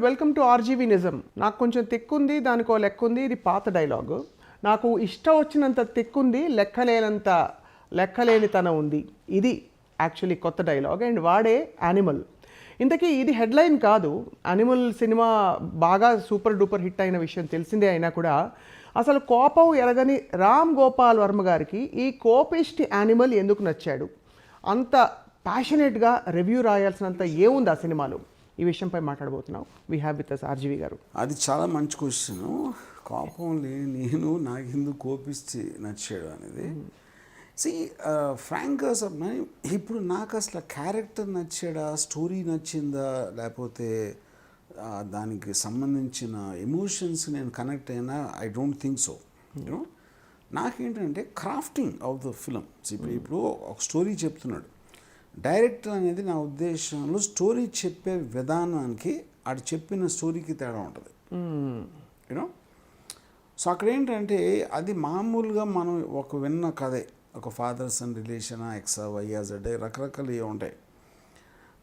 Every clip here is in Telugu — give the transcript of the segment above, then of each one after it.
వెల్కమ్ టు ఆర్జీవీ నిజం. నాకు కొంచెం తెక్కుంది, దానికో లెక్కుంది. ఇది పాత డైలాగు. నాకు ఇష్టం వచ్చినంత తెక్కుంది, లెక్కలేనితనం ఉంది. ఇది యాక్చువల్లీ కొత్త డైలాగ్ అండ్ వాడే యానిమల్. ఇంతకీ ఇది హెడ్లైన్ కాదు. యానిమల్ సినిమా బాగా సూపర్ డూపర్ హిట్ అయిన విషయం తెలిసిందే అయినా కూడా అసలు కోపం ఎరగని రామ్ గోపాల్ వర్మ గారికి ఈ కోపిస్ట్ యానిమల్ ఎందుకు నచ్చాడు? అంత ప్యాషనేట్గా రివ్యూ రాయాల్సినంత ఏముంది ఆ సినిమాలో? ఈ విషయంపై మాట్లాడబోతున్నాం. We have with us RGV గారు. అది చాలా మంచి క్వశ్చన్. కోపం లేని నేను నాకెందుకు కోపిస్తే నచ్చాడు అనేది. ఫ్రాంక్గా స్వప్న, ఇప్పుడు నాకు అసలు క్యారెక్టర్ నచ్చాడా, స్టోరీ నచ్చిందా, లేకపోతే దానికి సంబంధించిన ఎమోషన్స్ నేను కనెక్ట్ అయినా, I don't think so. You know, నాకేంటంటే క్రాఫ్టింగ్ ఆఫ్ ద ఫిలిం. ఇప్పుడు ఒక స్టోరీ చెప్తున్నాడు డైరెక్టర్ అనేది, నా ఉద్దేశంలో స్టోరీ చెప్పే విధానానికి అటు చెప్పిన స్టోరీకి తేడా ఉంటుంది. యూనో, సో అక్కడ ఏంటంటే అది మామూలుగా మనం ఒక విన్న కథే, ఒక father son relation, X Y Z రకరకాలు ఉంటాయి.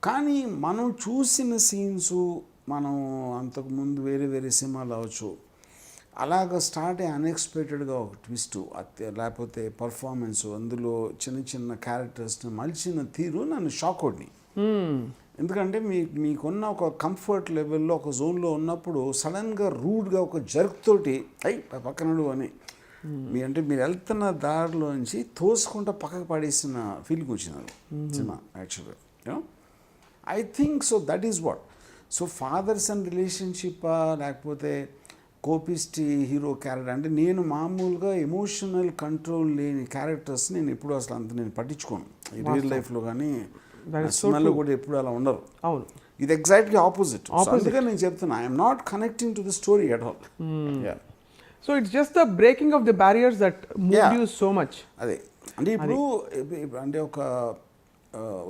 కానీ మనం చూసిన సీన్సు, మనం అంతకుముందు వేరే వేరే సినిమాలు అవ్వచ్చు, అలాగ స్టార్ట్ అయ్యి అన్ఎక్స్పెక్టెడ్గా ఒక ట్విస్ట్, లేకపోతే పర్ఫార్మెన్స్, అందులో చిన్న చిన్న క్యారెక్టర్స్ని మలిచిన తీరు నన్ను షాక్ అవుతుంది. ఎందుకంటే మీకున్న ఒక కంఫర్ట్ లెవెల్లో ఒక జోన్లో ఉన్నప్పుడు సడన్గా రూడ్గా ఒక జర్క్ తోటి పక్కనడు అని అంటే మీరు వెళ్తున్న దారిలోంచి తోసుకుంటా పక్కకు పడేసిన ఫీలింగ్ వచ్చినారు సినిమా యాక్చువల్గా. You know, I think so that is what. So fathers and రిలేషన్షిప్పా, లేకపోతే కోపిస్టి హీరో క్యారెక్టర్ అంటే, నేను మామూలుగా ఎమోషనల్ కంట్రోల్ లేని క్యారెక్టర్స్ నేను ఎప్పుడు అసలు అంత నేను పట్టించుకోను రియల్ లైఫ్లో, కానీ సినిమాలో కూడా ఎప్పుడు అలా ఉండరు. అవును, ఇది ఎగ్జాక్ట్లీ ఆపోజిట్. అందుకే నేను చెప్తున్నా, I'm not connecting to the story at all. So it's just the breaking of the barriers that moved you so much. అదే అంటే ఇప్పుడు అంటే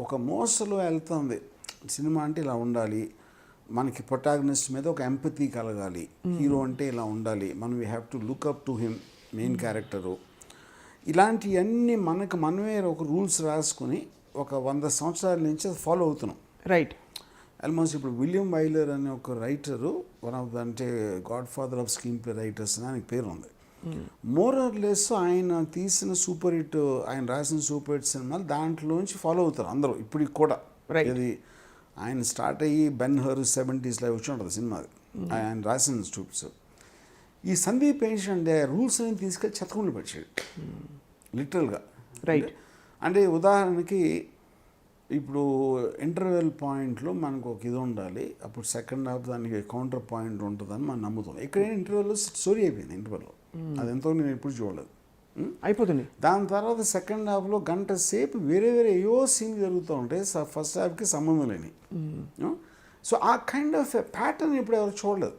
ఒక మోసలో వెళ్తుంది సినిమా అంటే, ఇలా ఉండాలి, మనకి ప్రొటాగనిస్ట్ మీద ఒక ఎంపతి కలగాలి, హీరో అంటే ఇలా ఉండాలి, మనం we have to look up to him, main character, ఇలాంటివన్నీ మనమే ఒక రూల్స్ రాసుకొని ఒక 100 సంవత్సరాల నుంచి అది ఫాలో అవుతున్నాం. రైట్. ఆల్మోస్ట్ ఇప్పుడు విలియం వైలర్ అనే ఒక రైటరు, వన్ ఆఫ్ ద అంటే God father off screen play writers అని ఆయనకి పేరు ఉంది. మోర్ ఆర్ లెస్ ఆయన తీసిన సూపర్ హిట్, ఆయన రాసిన సూపర్ హిట్ సినిమాలు దాంట్లోంచి ఫాలో అవుతారు అందరూ ఇప్పటికి కూడా. ఇది ఆయన స్టార్ట్ అయ్యి బెన్ హర్ 70sలో వచ్చి ఉంటుంది సినిమా, ఆయన రాసిన స్టూప్స్. ఈ సందీప్ ఏంటంటే రూల్స్ అని తీసుకెళ్ళి చెత్తకుండా పెట్టాడు లిటరల్గా. రైట్. అంటే ఉదాహరణకి ఇప్పుడు ఇంటర్వెల్ పాయింట్లో మనకు ఒక ఇది ఉండాలి, అప్పుడు సెకండ్ హాఫ్ దానికి కౌంటర్ పాయింట్ ఉంటుందని మనం నమ్ముతాం. ఇక్కడ ఇంటర్వెల్లో స్టోరీ అయిపోయింది ఇంటర్వెల్లో, అది ఎంతో నేను ఎప్పుడు చూడలేదు, అయిపోతుంది. దాని తర్వాత సెకండ్ హాఫ్లో గంట సేపు వేరే ఏవో సీన్ జరుగుతూ ఉంటాయి, ఫస్ట్ హాఫ్కి సంబంధం లేని. సో ఆ కైండ్ ఆఫ్ ప్యాటర్న్ ఇప్పుడు ఎవరు చూడలేదు.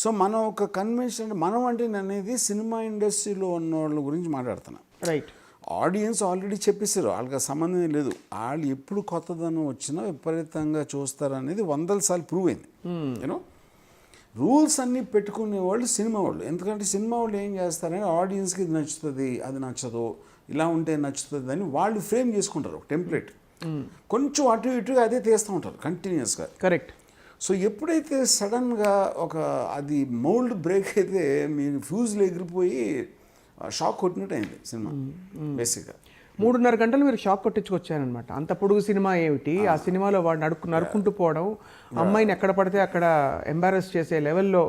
సో మనం ఒక కన్వెన్షన్, మనం అంటే అనేది సినిమా ఇండస్ట్రీలో ఉన్న వాళ్ళ గురించి మాట్లాడుతున్నా. రైట్. ఆడియన్స్ ఆల్రెడీ చెప్పేశారు, వాళ్ళకి సంబంధం లేదు, వాళ్ళు ఎప్పుడు కొత్తదనం వచ్చినా విపరీతంగా చూస్తారనేది 100 సార్లు ప్రూవ్ అయింది. యూనో, రూల్స్ అన్నీ పెట్టుకునే వాళ్ళు సినిమా వాళ్ళు. ఎందుకంటే సినిమా వాళ్ళు ఏం చేస్తారంటే ఆడియన్స్కి ఇది నచ్చుతుంది, అది నచ్చదు, ఇలా ఉంటే నచ్చుతుంది అని వాళ్ళు ఫ్రేమ్ చేసుకుంటారు ఒక టెంప్లెట్. కొంచెం అటు ఇటుగా అదే తీస్తూ ఉంటారు కంటిన్యూస్గా. కరెక్ట్. సో ఎప్పుడైతే సడన్గా ఒక అది మౌల్డ్ బ్రేక్ అయితే మీరు ఫ్యూజ్లు ఎగిరిపోయి షాక్ కొట్టినట్టు అయింది సినిమా బేసిక్గా. 3.5 గంటలు మీరు షాక్ కొట్టించుకొచ్చారనమాట. అంత పొడుగు సినిమా ఏమిటి, ఆ సినిమాలో వాడు నరుక్కుంటూ పోవడం, అమ్మాయిని ఎక్కడ పడితే అక్కడ ఎంబారస్ చేసే లెవెల్లో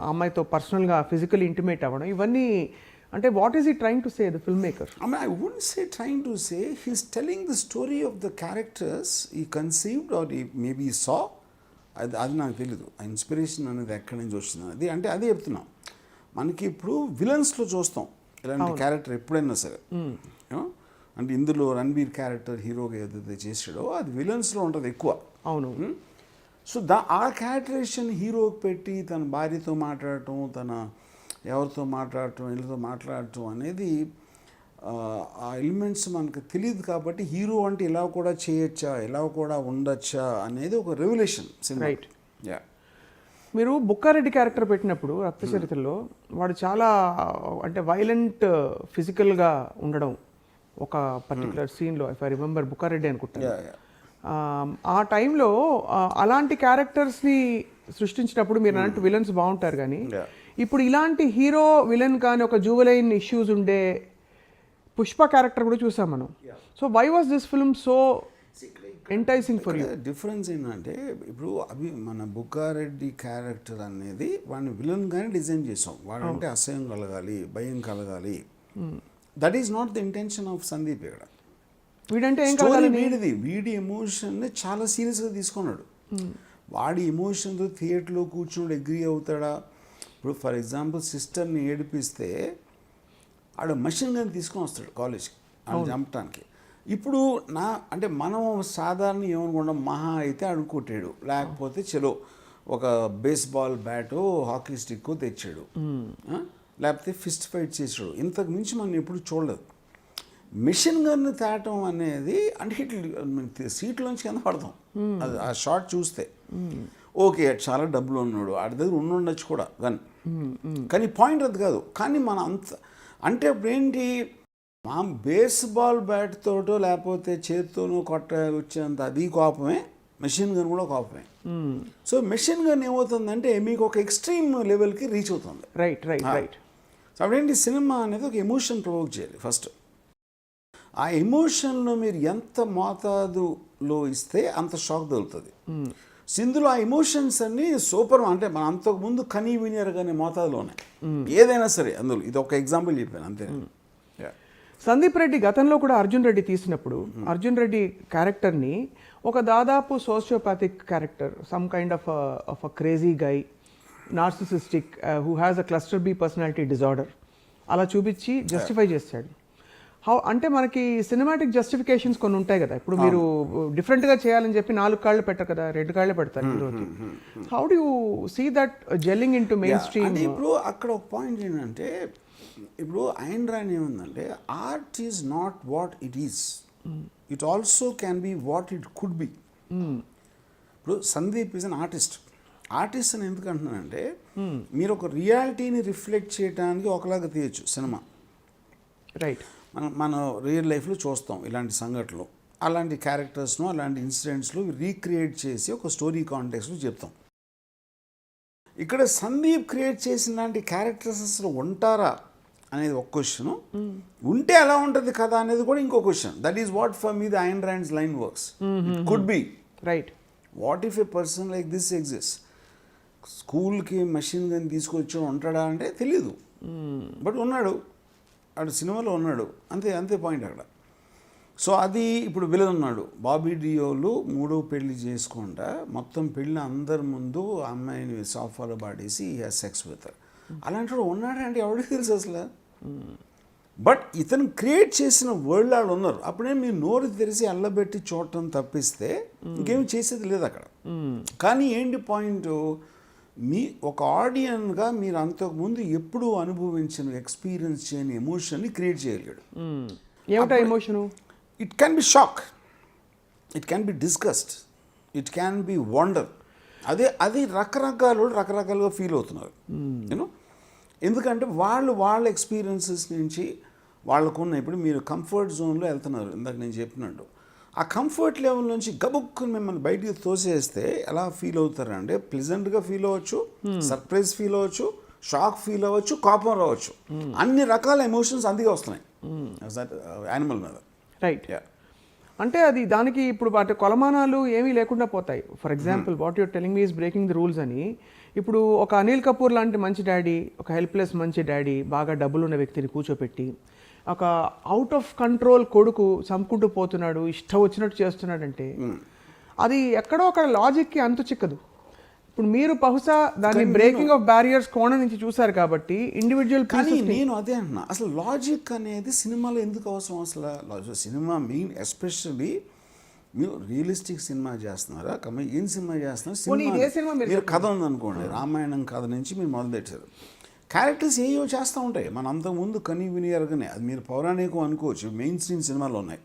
అమ్మాయితో పర్సనల్గా ఫిజికల్ ఇంటిమేట్ అవ్వడం, ఇవన్నీ అంటే what is he trying to say the film maker? I wouldn't say trying to say, he's telling the story of the characters he conceived or he maybe saw. అది నాకు తెలీదు ఆ ఇన్స్పిరేషన్ అనేది ఎక్కడి నుంచి వచ్చింది అది. అంటే అదే చెప్తున్నాం, మనకి ఇప్పుడు విలన్స్లో చూస్తాం ఇలాంటి క్యారెక్టర్ ఎప్పుడైనా సరే. అంటే ఇందులో రణబీర్ క్యారెక్టర్ హీరోగా ఏదైతే చేసాడో అది విలన్స్లో ఉంటుంది ఎక్కువ. అవును. సో ఆ క్యారెక్టరేషన్ హీరోకి పెట్టి తన భార్యతో మాట్లాడటం, తన ఎవరితో మాట్లాడటం, వీళ్ళతో మాట్లాడటం అనేది ఆ ఎలిమెంట్స్ మనకు తెలియదు. కాబట్టి హీరో అంటే ఇలా కూడా చేయొచ్చా, ఇలా కూడా ఉండొచ్చా అనేది ఒక రెవల్యూషన్ సినిమా. రైట్. యా. మీరు బుక్కారెడ్డి క్యారెక్టర్ పెట్టినప్పుడు రక్త చరిత్రలో వాడు చాలా అంటే వైలెంట్ ఫిజికల్గా ఉండడం ఒక పర్టికులర్ సీన్లో, ఇఫ్ ఐ రిమెంబర్ బుక్కారెడ్డి అనుకుంటాను, ఆ టైంలో అలాంటి క్యారెక్టర్స్ని సృష్టించినప్పుడు మీరు అన్నట్టు విలన్స్ బాగుంటారు కానీ ఇప్పుడు ఇలాంటి హీరో విలన్ కానీ ఒక జూవలైన్ ఇష్యూస్ ఉండే పుష్ప క్యారెక్టర్ కూడా చూసాం మనం. So why was this film so enticing for you? Difference ఏంటంటే ఇప్పుడు మన బుక్కారెడ్డి క్యారెక్టర్ అనేది వాడిని విలన్ గానే డిజైన్ చేసాం. వాడంటే అసహ్యం కలగాలి, భయం కలగాలి. That is not the intention of Sandeep. ఇక్కడ వీడంటే ఏం స్టోరీ వీడి ఎమోషన్ని చాలా సీరియస్గా తీసుకున్నాడు. వాడి ఎమోషన్తో థియేటర్లో కూర్చుని అగ్రీ అవుతాడా? ఇప్పుడు ఫర్ ఎగ్జాంపుల్ సిస్టర్ని ఏడిపిస్తే ఆడ మషిన్ గన్ తీసుకొని వస్తాడు కాలేజ్కి ఆడ చంపటానికి. ఇప్పుడు అంటే మనం సాధారణ ఏమనుకుంటాం, మహా అయితే కొట్టాడు, లేకపోతే చలో ఒక బేస్బాల్ బ్యాటో హాకీ స్టిక్కో తెచ్చాడు, లేకపోతే ఫిస్ట్ ఫైట్ చేసాడు. ఇంతకు మించి మనం ఎప్పుడు చూడలేదు. మిషన్ గన్ను తేటం అనేది అంటే సీట్లోంచి కింద పడతాం. అది ఆ షాట్ చూస్తే ఓకే చాలా డబ్బులు ఉన్నాడు, ఆడి దగ్గర ఉండొచ్చు కూడా గన్, కానీ పాయింట్ అది కాదు. కానీ మన అంటే ఇప్పుడు ఏంటి, మా బేస్బాల్ బ్యాట్ తోటో లేకపోతే చేత్తోనో కొట్ట వచ్చేంత అది కోపమే, మెషిన్ గన్ కూడా కోపమే. సో మెషిన్ గన్ ఏమవుతుందంటే మీకు ఒక ఎక్స్ట్రీమ్ లెవెల్కి రీచ్ అవుతుంది. Right right right. సో అప్పుడేంటి, సినిమా అనేది ఒక ఎమోషన్ ప్రొవోక్ చేయాలి ఫస్ట్. ఆ ఎమోషన్లో మీరు ఎంత మోతాదులో ఇస్తే అంత షాక్ తగులుతుంది. ఇందులో ఆ ఎమోషన్స్ అన్ని సూపర్, అంటే మనం అంతకుముందు కనీ వినియర్గానే మోతాదులో ఉన్నాయి ఏదైనా సరే. అందులో ఇది ఒక ఎగ్జాంపుల్ చెప్పాను అంతే. సందీప్ రెడ్డి గతంలో కూడా అర్జున్ రెడ్డి తీసినప్పుడు అర్జున్ రెడ్డి క్యారెక్టర్ని ఒక దాదాపు sociopathic character, some kind of a crazy guy, narcissistic, who has a cluster B personality disorder అలా చూపించి జస్టిఫై చేశాడు. అంటే మనకి సినిమాటిక్ జస్టిఫికేషన్స్ కొన్ని ఉంటాయి కదా. ఇప్పుడు మీరు డిఫరెంట్గా చేయాలని చెప్పి 4 కాళ్ళు పెట్టరు కదా, 2 కాళ్ళే పెడతారు హీరోకి. How do you see that jelling into mainstream? ఇప్పుడు అక్కడ ఒక పాయింట్ ఏంటంటే, ఇప్పుడు ఆయన రాని ఏముందంటే, art is not what it is, it also can be what it could be. ఇప్పుడు Sandeep is an artist. Artist అని ఎందుకు అంటున్నానంటే, మీరు ఒక రియాలిటీని రిఫ్లెక్ట్ చేయడానికి ఒకలాగా తీయచ్చు సినిమా. రైట్. మనం రియల్ లైఫ్లో చూస్తాం ఇలాంటి సంఘటనలు, అలాంటి క్యారెక్టర్స్ను అలాంటి ఇన్సిడెంట్స్లో రీక్రియేట్ చేసి ఒక స్టోరీ కాంటెక్స్లో చెప్తాం. ఇక్కడ సందీప్ క్రియేట్ చేసిన లాంటి క్యారెక్టర్స్ అసలు ఉంటారా అనేది ఒక క్వశ్చన్, ఉంటే ఎలా ఉంటుంది కదా అనేది కూడా ఇంకో question. That is what for me the Ayn Rand's line works. Could be right. What if a person like this exist? స్కూల్కి మెషిన్ గన్ తీసుకొచ్చి ఉంటాడా అంటే తెలీదు, బట్ ఉన్నాడు, ఆడు సినిమాలో ఉన్నాడు, అంతే పాయింట్ అక్కడ. సో అది ఇప్పుడు విలన్ ఉన్నాడు, బాబీ డియోలు 3వ పెళ్లి చేసుకుంటా మొత్తం పెళ్ళి అందరి ముందు అమ్మాయిని సోఫాలో పాడేసి సెక్స్ విత్, అలాంటి వాడు ఉన్నాడంటే ఎవరికి తెలుసు అసలు? బట్ ఇతను క్రియేట్ చేసిన వరల్డ్ వాళ్ళు ఉన్నారు. అప్పుడే మీరు నోరు తెరిచి అల్లబెట్టి చూడటం తప్పిస్తే ఇంకేమి చేసేది లేదు అక్కడ. కానీ ఏంటి పాయింట్, మీ ఒక ఆడియన్గా మీరు అంతకుముందు ఎప్పుడూ అనుభవించిన ఎక్స్పీరియన్స్ చేయని ఎమోషన్ని క్రియేట్ చేయగలిగాడు. ఏమిటా emotion? It can be shock, it can be disgust, it can be wonder. అది రకరకాలుగా ఫీల్ అవుతున్నారు యూనో. ఎందుకంటే వాళ్ళ ఎక్స్పీరియన్సెస్ నుంచి వాళ్ళకున్న, ఇప్పుడు మీరు కంఫర్ట్ జోన్లో వెళ్తున్నారు ఇందాక నేను చెప్పినట్టు, ఆ కంఫర్ట్ లెవెల్ నుంచి గబుక్కుని మిమ్మల్ని బయటికి తోసేస్తే ఎలా ఫీల్ అవుతారంటే, ప్లెజెంట్గా ఫీల్ అవ్వచ్చు, సర్ప్రైజ్ ఫీల్ అవ్వచ్చు, షాక్ ఫీల్ అవ్వచ్చు, కోపం రావచ్చు, అన్ని రకాల ఎమోషన్స్ అందుకే వస్తున్నాయి యానిమల్ మీద. రైట్. అంటే అది దానికి ఇప్పుడు వాటి కొలమానాలు ఏమీ లేకుండా పోతాయి. For example what your telling me is breaking the rules అని. ఇప్పుడు ఒక అనిల్ కపూర్ లాంటి మంచి డాడీ, ఒక హెల్ప్లెస్ మంచి డాడీ, బాగా డబ్బులున్న వ్యక్తిని కూర్చోపెట్టి ఒక అవుట్ ఆఫ్ కంట్రోల్ కొడుకు చంపుకుంటూ పోతున్నాడు, ఇష్టం వచ్చినట్టు చేస్తున్నాడంటే అది ఎక్కడో అక్కడ లాజిక్కి అంతు చిక్కదు. ఇప్పుడు మీరు బహుశా దాన్ని బ్రేకింగ్ ఆఫ్ బ్యారియర్స్ కోణం నుంచి చూసారు కాబట్టి ఇండివిజువల్. కానీ నేను అదే అంటున్నా, అసలు లాజిక్ అనేది సినిమాలో ఎందుకు అవసరం? అసలు సినిమా మెయిన్ ఎస్పెషల్లీ మీరు రియలిస్టిక్ సినిమా చేస్తున్నారా, ఏం సినిమా చేస్తున్నారు? మీరు కథ ఉందనుకోండి, రామాయణం కథ నుంచి మీరు మొదలుపెట్టారు, క్యారెక్టర్స్ ఏవో చేస్తూ ఉంటాయి. మన అంతకుముందు కనీ వినియర్గానే, అది మీరు పౌరాణికం అనుకోవచ్చు, మెయిన్ స్ట్రీమ్ సినిమాలో ఉన్నాయి.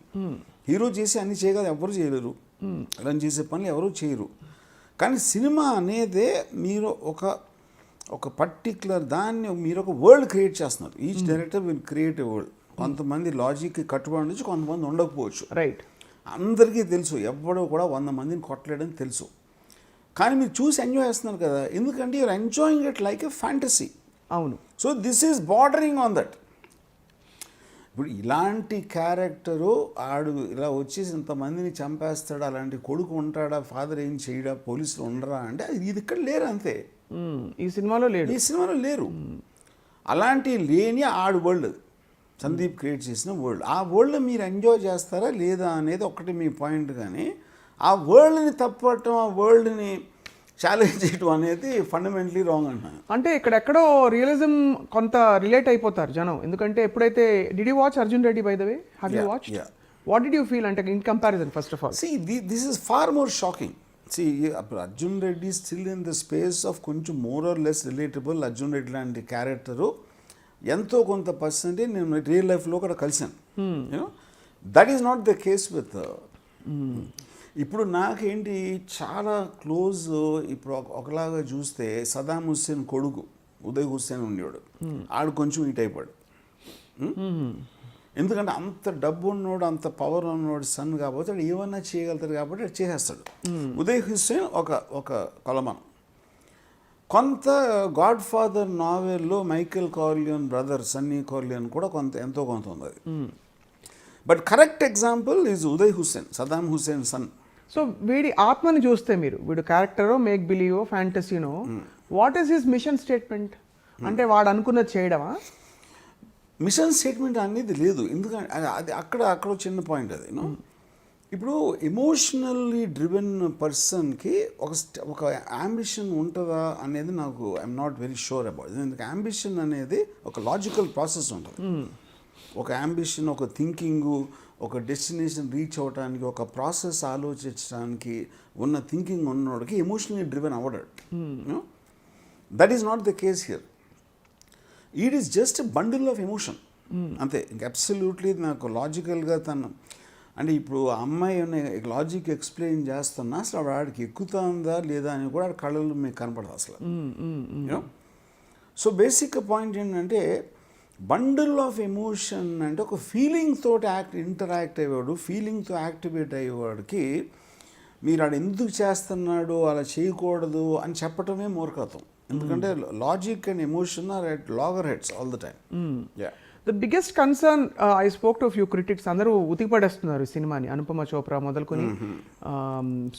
హీరో చేసి అన్ని చేయగలరు, ఎవరు చేయలేరు, అలా చేసే పనులు ఎవరు చేయరు. కానీ సినిమా అనేదే మీరు ఒక పర్టిక్యులర్ దాన్ని మీరు ఒక వరల్డ్ క్రియేట్ చేస్తున్నారు. Each director will create a world. కొంతమంది లాజిక్కి కట్టుబడి నుంచి కొంతమంది ఉండకపోవచ్చు. రైట్. అందరికీ తెలుసు, ఎవడో కూడా 100 మందిని కొట్టలేడని తెలుసు. కానీ మీరు చూసి ఎంజాయ్ చేస్తున్నారు కదా, ఎందుకంటే you're enjoying it like a fantasy. అవును. So this is bordering on that. ఇప్పుడు ఇలాంటి క్యారెక్టరు ఆడు ఇలా వచ్చేసి ఇంతమందిని చంపేస్తాడు, అలాంటి కొడుకు ఉంటాడా, ఫాదర్ ఏం చేయడా, పోలీసులు ఉండరా అంటే ఇది ఇక్కడ లేరు అంతే. ఈ సినిమాలో లేరు. అలాంటి లేని ఆడు వరల్డ్ సందీప్ క్రియేట్ చేసిన వరల్డ్. ఆ వరల్డ్ మీరు ఎంజాయ్ చేస్తారా లేదా అనేది ఒకటి మీ పాయింట్. కానీ ఆ వరల్డ్ని తప్పటం, ఆ వరల్డ్ని ఛాలెంజ్ చేయడం అనేది ఫండమెంటలీ రాంగ్ అంటున్నాను. అంటే ఇక్కడెక్కడో రియలిజం కొంత రిలేట్ అయిపోతారు జనం. ఎందుకంటే ఎప్పుడైతే did you watch Arjun Reddy by the way? Have you watch? What did you feel అంటే in comparison first of all? This is far more shocking. Arjun Reddy still in the space of కొంచెం more or less relatable. Arjun Reddy లాంటి క్యారెక్టరు ఎంతో కొంత పర్సెంటేజ్ నేను రియల్ లైఫ్లో కూడా కలిసాను. That is not the case with. ఇప్పుడు నాకేంటి చాలా క్లోజ్, ఇప్పుడు ఒకలాగా చూస్తే సదాం హుస్సేన్ కొడుకు ఉదయ్ హుస్సేన్ ఉండేవాడు, ఆడు కొంచెం ఇటు అయిపోయాడు. ఎందుకంటే అంత డబ్బు ఉన్నోడు, అంత పవర్ ఉన్నోడు సన్ కాబట్టి వాడు ఏమన్నా చేయగలుగుతాడు కాబట్టి అది చేసేస్తాడు. ఉదయ్ హుస్సేన్ ఒక కొలమానం. కొంత గాడ్ ఫాదర్ నావెల్లో Michael Corleone brother Sonny Corleone కూడా ఎంతో కొంత ఉంది అది. But correct example is Uday Hussein, Saddam Hussein son. So వీడి ఆత్మని చూస్తే మీరు, వీడు క్యారెక్టరో మేక్ బిలీవో ఫ్యాంటసీనో, what is his mission statement? అంటే వాడు అనుకున్నది చేయడమా? మిషన్ స్టేట్మెంట్ అనేది లేదు. ఎందుకంటే అది అక్కడ చిన్న పాయింట్ అది. ఇప్పుడు ఎమోషనల్లీ డ్రివెన్ పర్సన్కి ఒక యాంబిషన్ ఉంటుందా అనేది నాకు I'm not very sure about. ఎందుకంటే యాంబిషన్ అనేది ఒక లాజికల్ ప్రాసెస్ ఉంటుంది. ఒక యాంబిషన్, ఒక థింకింగు, ఒక డెస్టినేషన్ రీచ్ అవ్వడానికి, ఒక ప్రాసెస్ ఆలోచించడానికి ఉన్న థింకింగ్ ఉన్నోడికి ఎమోషనల్లీ డ్రివెన్ అవ్వడాడు. That is not the case here. It is just bundle of emotion అంతే. ఇంక అబ్సల్యూట్లీ నాకు లాజికల్గా అంటే ఇప్పుడు ఆ అమ్మాయి లాజిక్ ఎక్స్ప్లెయిన్ చేస్తున్నా అసలు వాడికి ఎక్కుతుందా లేదా అని కూడా కళ్ళలో మీకు కనపడదు అసలు. సో బేసిక్ పాయింట్ ఏంటంటే బండిల్ ఆఫ్ ఎమోషన్ అంటే ఒక ఫీలింగ్ తోటి ఇంటరాక్ట్ అయ్యేవాడు, ఫీలింగ్తో యాక్టివేట్ అయ్యేవాడికి మీరు ఆడు ఎందుకు చేస్తున్నాడు, అలా చేయకూడదు అని చెప్పటమే మూర్ఖత్వం. ఎందుకంటే logic and emotion are at loggerheads all the time. The biggest concern I spoke to few critics, అందరూ ఉతికిపడేస్తున్నారు ఈ సినిమాని. అనుపమ చోప్రా మొదలుకొని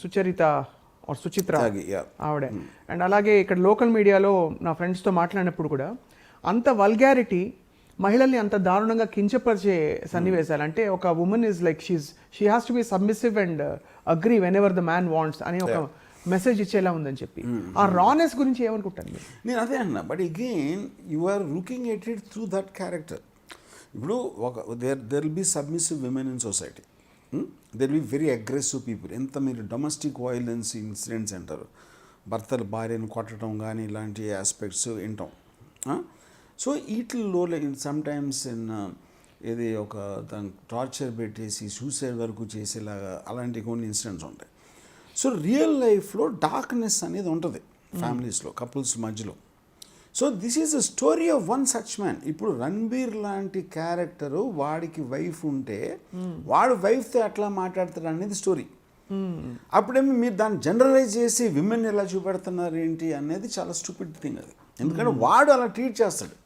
సుచిత్ర ఆవిడే, అండ్ అలాగే ఇక్కడ లోకల్ మీడియాలో నా ఫ్రెండ్స్తో మాట్లాడినప్పుడు కూడా అంత వల్గారిటీ, మహిళల్ని అంత దారుణంగా కించపరిచే సన్నివేశాలు. అంటే ఒక women is like she has to be submissive and agree when ever the man wants అని ఒక మెసేజ్ ఇచ్చేలా ఉందని చెప్పి, ఆ రానెస్ గురించి ఏమనుకుంటాను నేను? అదే అన్నా. But again you are looking at it through that character. ఇప్పుడు there will be submissive women in society, there will be very aggressive people. ఎంత మీరు డొమెస్టిక్ వైలెన్స్ ఇన్సిడెంట్స్ అంటారు, భర్తలు భార్యను కొట్టడం కానీ ఇలాంటి ఆస్పెక్ట్స్ వింటాం. సో వీటిల్లో సమ్టైమ్స్ ఇది ఒక దాని టార్చర్ పెట్టేసి సూసైడ్ వరకు చేసేలాగా అలాంటి కొన్ని ఇన్సిడెంట్స్ ఉంటాయి. సో రియల్ లైఫ్లో డార్క్నెస్ అనేది ఉంటుంది ఫ్యామిలీస్లో, కపుల్స్ మధ్యలో. So this is a story of one such man. ఇప్పుడు రణ్బీర్ లాంటి క్యారెక్టరు, వాడికి వైఫ్ ఉంటే వాడు వైఫ్తో ఎట్లా మాట్లాడతాడు అనేది స్టోరీ. అప్పుడేమో మీరు దాన్ని జనరలైజ్ చేసి విమెన్ ఎలా చూపెడుతున్నారు ఏంటి అనేది చాలా స్టూపిడ్ థింగ్ అది. ఎందుకంటే వాడు అలా ట్రీట్ చేస్తాడు,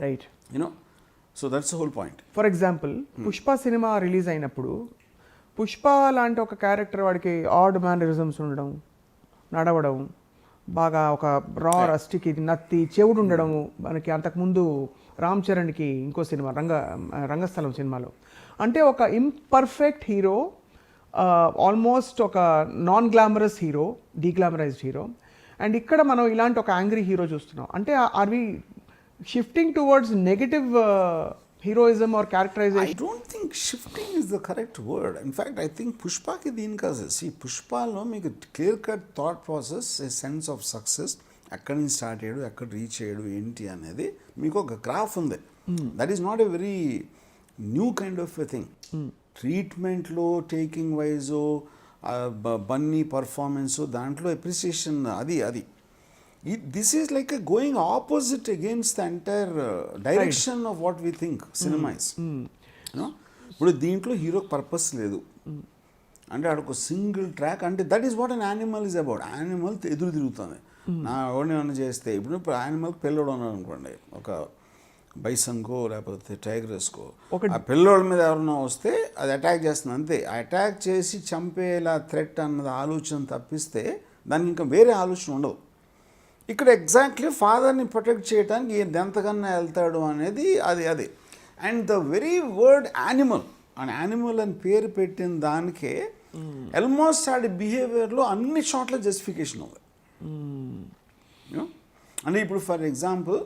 right? You know, so that's whole point. For example Pushpa cinema release అయినప్పుడు పుష్ప లాంటి ఒక క్యారెక్టర్, వాడికి ఆడ్ మ్యానరిజమ్స్ ఉండడం, నడవడం, బాగా ఒక రా రస్టికి నత్తి చెవుడు ఉండడము. మనకి అంతకుముందు రామ్ చరణ్కి ఇంకో సినిమా రంగస్థలం సినిమాలో అంటే ఒక ఇంపర్ఫెక్ట్ హీరో, ఆల్మోస్ట్ ఒక non glamorous hero, deglamorised hero. And ఇక్కడ మనం ఇలాంటి ఒక యాంగ్రీ హీరో చూస్తున్నాం. అంటే are we shifting towards negative heroism or characterization? I don't think shifting is the correct word. In fact, I think పుష్పకి దీని కాదు. పుష్పలో మీకు clear cut thought process, a sense of success, ఎక్కడి నుంచి స్టార్ట్ అయ్యాడు, ఎక్కడ రీచ్ అయ్యాడు ఏంటి అనేది మీకు ఒక గ్రాఫ్ ఉంది. That is not a very new kind of a thing. ట్రీట్మెంట్లో టేకింగ్ వైజో, బన్నీ పర్ఫార్మెన్స్, దాంట్లో అప్రిసియేషన్ అది this is like a going opposite against the entire direction of what we think cinema is. ఇప్పుడు దీంట్లో హీరోకి పర్పస్ లేదు, అంటే ఆడొక సింగిల్ ట్రాక్, అంటే that is what an animal is about. Animal ఎదురు తిరుగుతుంది. నా ఎవరిని ఏమన్నా చేస్తే ఇప్పుడు యానిమల్కి పిల్లడు ఉన్నాడు అనుకోండి, ఒక బైసన్కో లేకపోతే టైగర్స్కో, ఆ పిల్లోడి మీద ఎవరైనా వస్తే అది అటాక్ చేస్తుంది అంతే. ఆ అటాక్ చేసి చంపేలా థ్రెట్ అన్నది ఆలోచన తప్పిస్తే దానికి ఇంకా వేరే ఆలోచన ఉండదు. ఇక్కడ ఎగ్జాక్ట్లీ ఫాదర్ని ప్రొటెక్ట్ చేయడానికి ఎంతకన్నా వెళ్తాడు అనేది అది. And the very word animal, and animal అని పేరు పెట్టిన దానికే ఆల్మోస్ట్ ఆడి బిహేవియర్లో అన్ని చోట్ల జస్టిఫికేషన్ ఉంది. అంటే ఇప్పుడు ఫర్ ఎగ్జాంపుల్,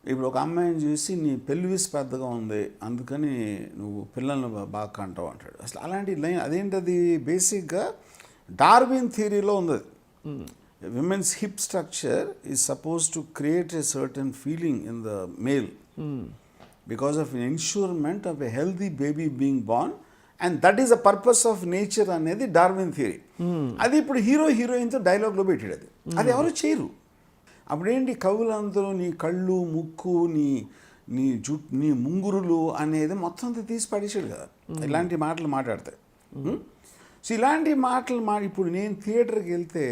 ఇప్పుడు ఒక అమ్మాయిని చూసి నీ పెల్విస్ పెద్దగా ఉంది అందుకని నువ్వు పిల్లల్ని బాగా కంటావు అంటాడు. అసలు అలాంటి లైన్ అదేంటది? బేసిక్గా డార్విన్ థియరీలో ఉంది. Women's hip structure is suppose to create a certain feeling in the male because of ensurement of a healthy baby being born, and that is the purpose of nature అనేది డార్విన్ థియరీ. అది ఇప్పుడు హీరోయిన్తో డైలాగ్లో పెట్టాడు. అది ఎవరు చేయరు. అప్పుడేంటి కవులందరూ నీ కళ్ళు, ముక్కు, నీ ముంగురులు అనేది మొత్తం అంతా తీసి పడేసాడు కదా ఇలాంటి మాటలు మాట్లాడతాయి. సో ఇలాంటి మాటలు ఇప్పుడు నేను థియేటర్కి వెళ్తే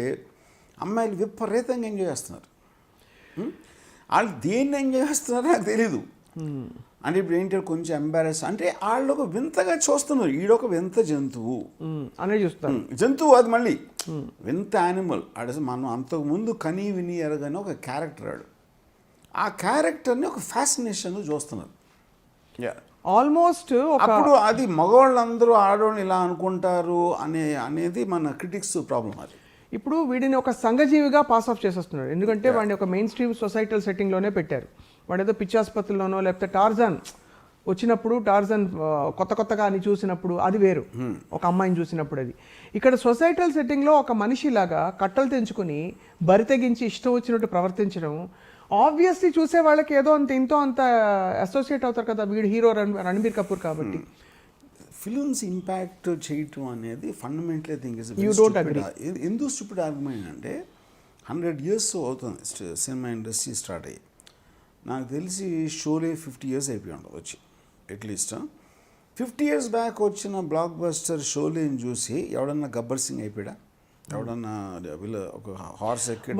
అమ్మాయిలు విపరీతంగా ఎంజాయ్ చేస్తున్నారు. వాళ్ళు దేన్ని ఎంజాయ్ చేస్తున్నారో నాకు తెలీదు. అంటే ఇప్పుడు ఏంటంటే కొంచెం ఎంబారెస్, అంటే వాళ్ళు ఒక వింతగా చూస్తున్నారు. ఈడొక వింత జంతువు అనే చూస్తారు. జంతువు అది మళ్ళీ వింత యానిమల్. అసలు మనం అంతకుముందు కనీ విని ఎరగని ఒక క్యారెక్టర్ ఆడు. ఆ క్యారెక్టర్ని ఒక ఫ్యాసినేషన్ చూస్తున్నారు. ఆల్మోస్ట్ అప్పుడు అది మగవాళ్ళందరూ ఆడోని ఇలా అనుకుంటారు అనేది మన క్రిటిక్స్ ప్రాబ్లం. అది ఇప్పుడు వీడిని ఒక సంఘజీవిగా పాస్ ఆఫ్ చేసేస్తున్నాడు. ఎందుకంటే వాడిని ఒక మెయిన్ స్ట్రీమ్ సొసైటల్ సెట్టింగ్లోనే పెట్టారు. వాడు ఏదో పిచ్చాసుపత్రిలోనో లేకపోతే టార్జాన్ వచ్చినప్పుడు, టార్జాన్ కొత్తగా అని చూసినప్పుడు అది వేరు, ఒక అమ్మాయిని చూసినప్పుడు అది. ఇక్కడ సొసైటల్ సెట్టింగ్లో ఒక మనిషిలాగా కట్టలు తెంచుకుని బరితెగించి ఇష్టం వచ్చినట్టు ప్రవర్తించడం, ఆబ్వియస్లీ చూసే వాళ్ళకి ఏదో ఇంతో అంత అసోసియేట్ అవుతారు కదా, వీడు హీరో రణబీర్ కపూర్ కాబట్టి. ఫిలిమ్స్ ఇంపాక్ట్ చేయటం అనేది ఫండమెంటల్ థింగ్ ఇస్ ఎందుకు స్టూపిడ్ ఆర్గ్యుమెంట్ అంటే 100 years అవుతుంది సినిమా ఇండస్ట్రీ స్టార్ట్ అయ్యి. నాకు తెలిసి షోలే 50 years అయిపోయి ఉండదు వచ్చి, అట్లీస్ట్ 50 years బ్యాక్ వచ్చిన బ్లాక్ బస్టర్ షోలేని చూసి ఎవడన్నా గబ్బర్ సింగ్ అయిపోయా? ఎవడన్నా ఒక హార్స్ ఎక్కి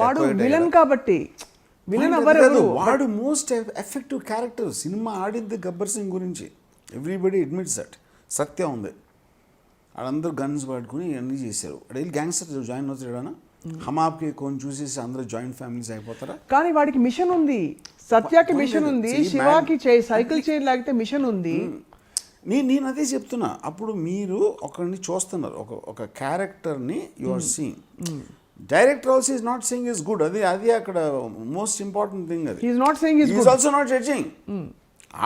కాబట్టి వాడు మోస్ట్ ఎఫెక్టివ్ క్యారెక్టర్. సినిమా ఆడింది గబ్బర్ సింగ్ గురించి, ఎవ్రీబడి అడ్మిట్స్ దట్. సత్యం ఉంది. వాళ్ళందరూ గన్స్ పట్టుకుని ఇవన్నీ చేశారు. వెళ్ళి గ్యాంగ్స్టర్ జాయిన్ అవుతాడనా? హమాప్కి కొన్ని చూసేసి అందరూ జాయింట్ ఫ్యామిలీస్ అయిపోతారా? కానీ వాడికి మిషన్ ఉంది. సత్యాకి మిషన్ ఉంది, శివాకి సైకిల్ చైన్ లాగితే మిషన్ ఉంది. నేను అదే చెప్తున్నా. అప్పుడు మీరు ఒకరిని చూస్తున్నారు, ఒక క్యారెక్టర్ని you are seeing. Director also is not saying is good. అది అక్కడ మోస్ట్ ఇంపార్టెంట్ థింగ్. అది ఈజ్ ఆల్సో నాట్ జడ్జింగ్.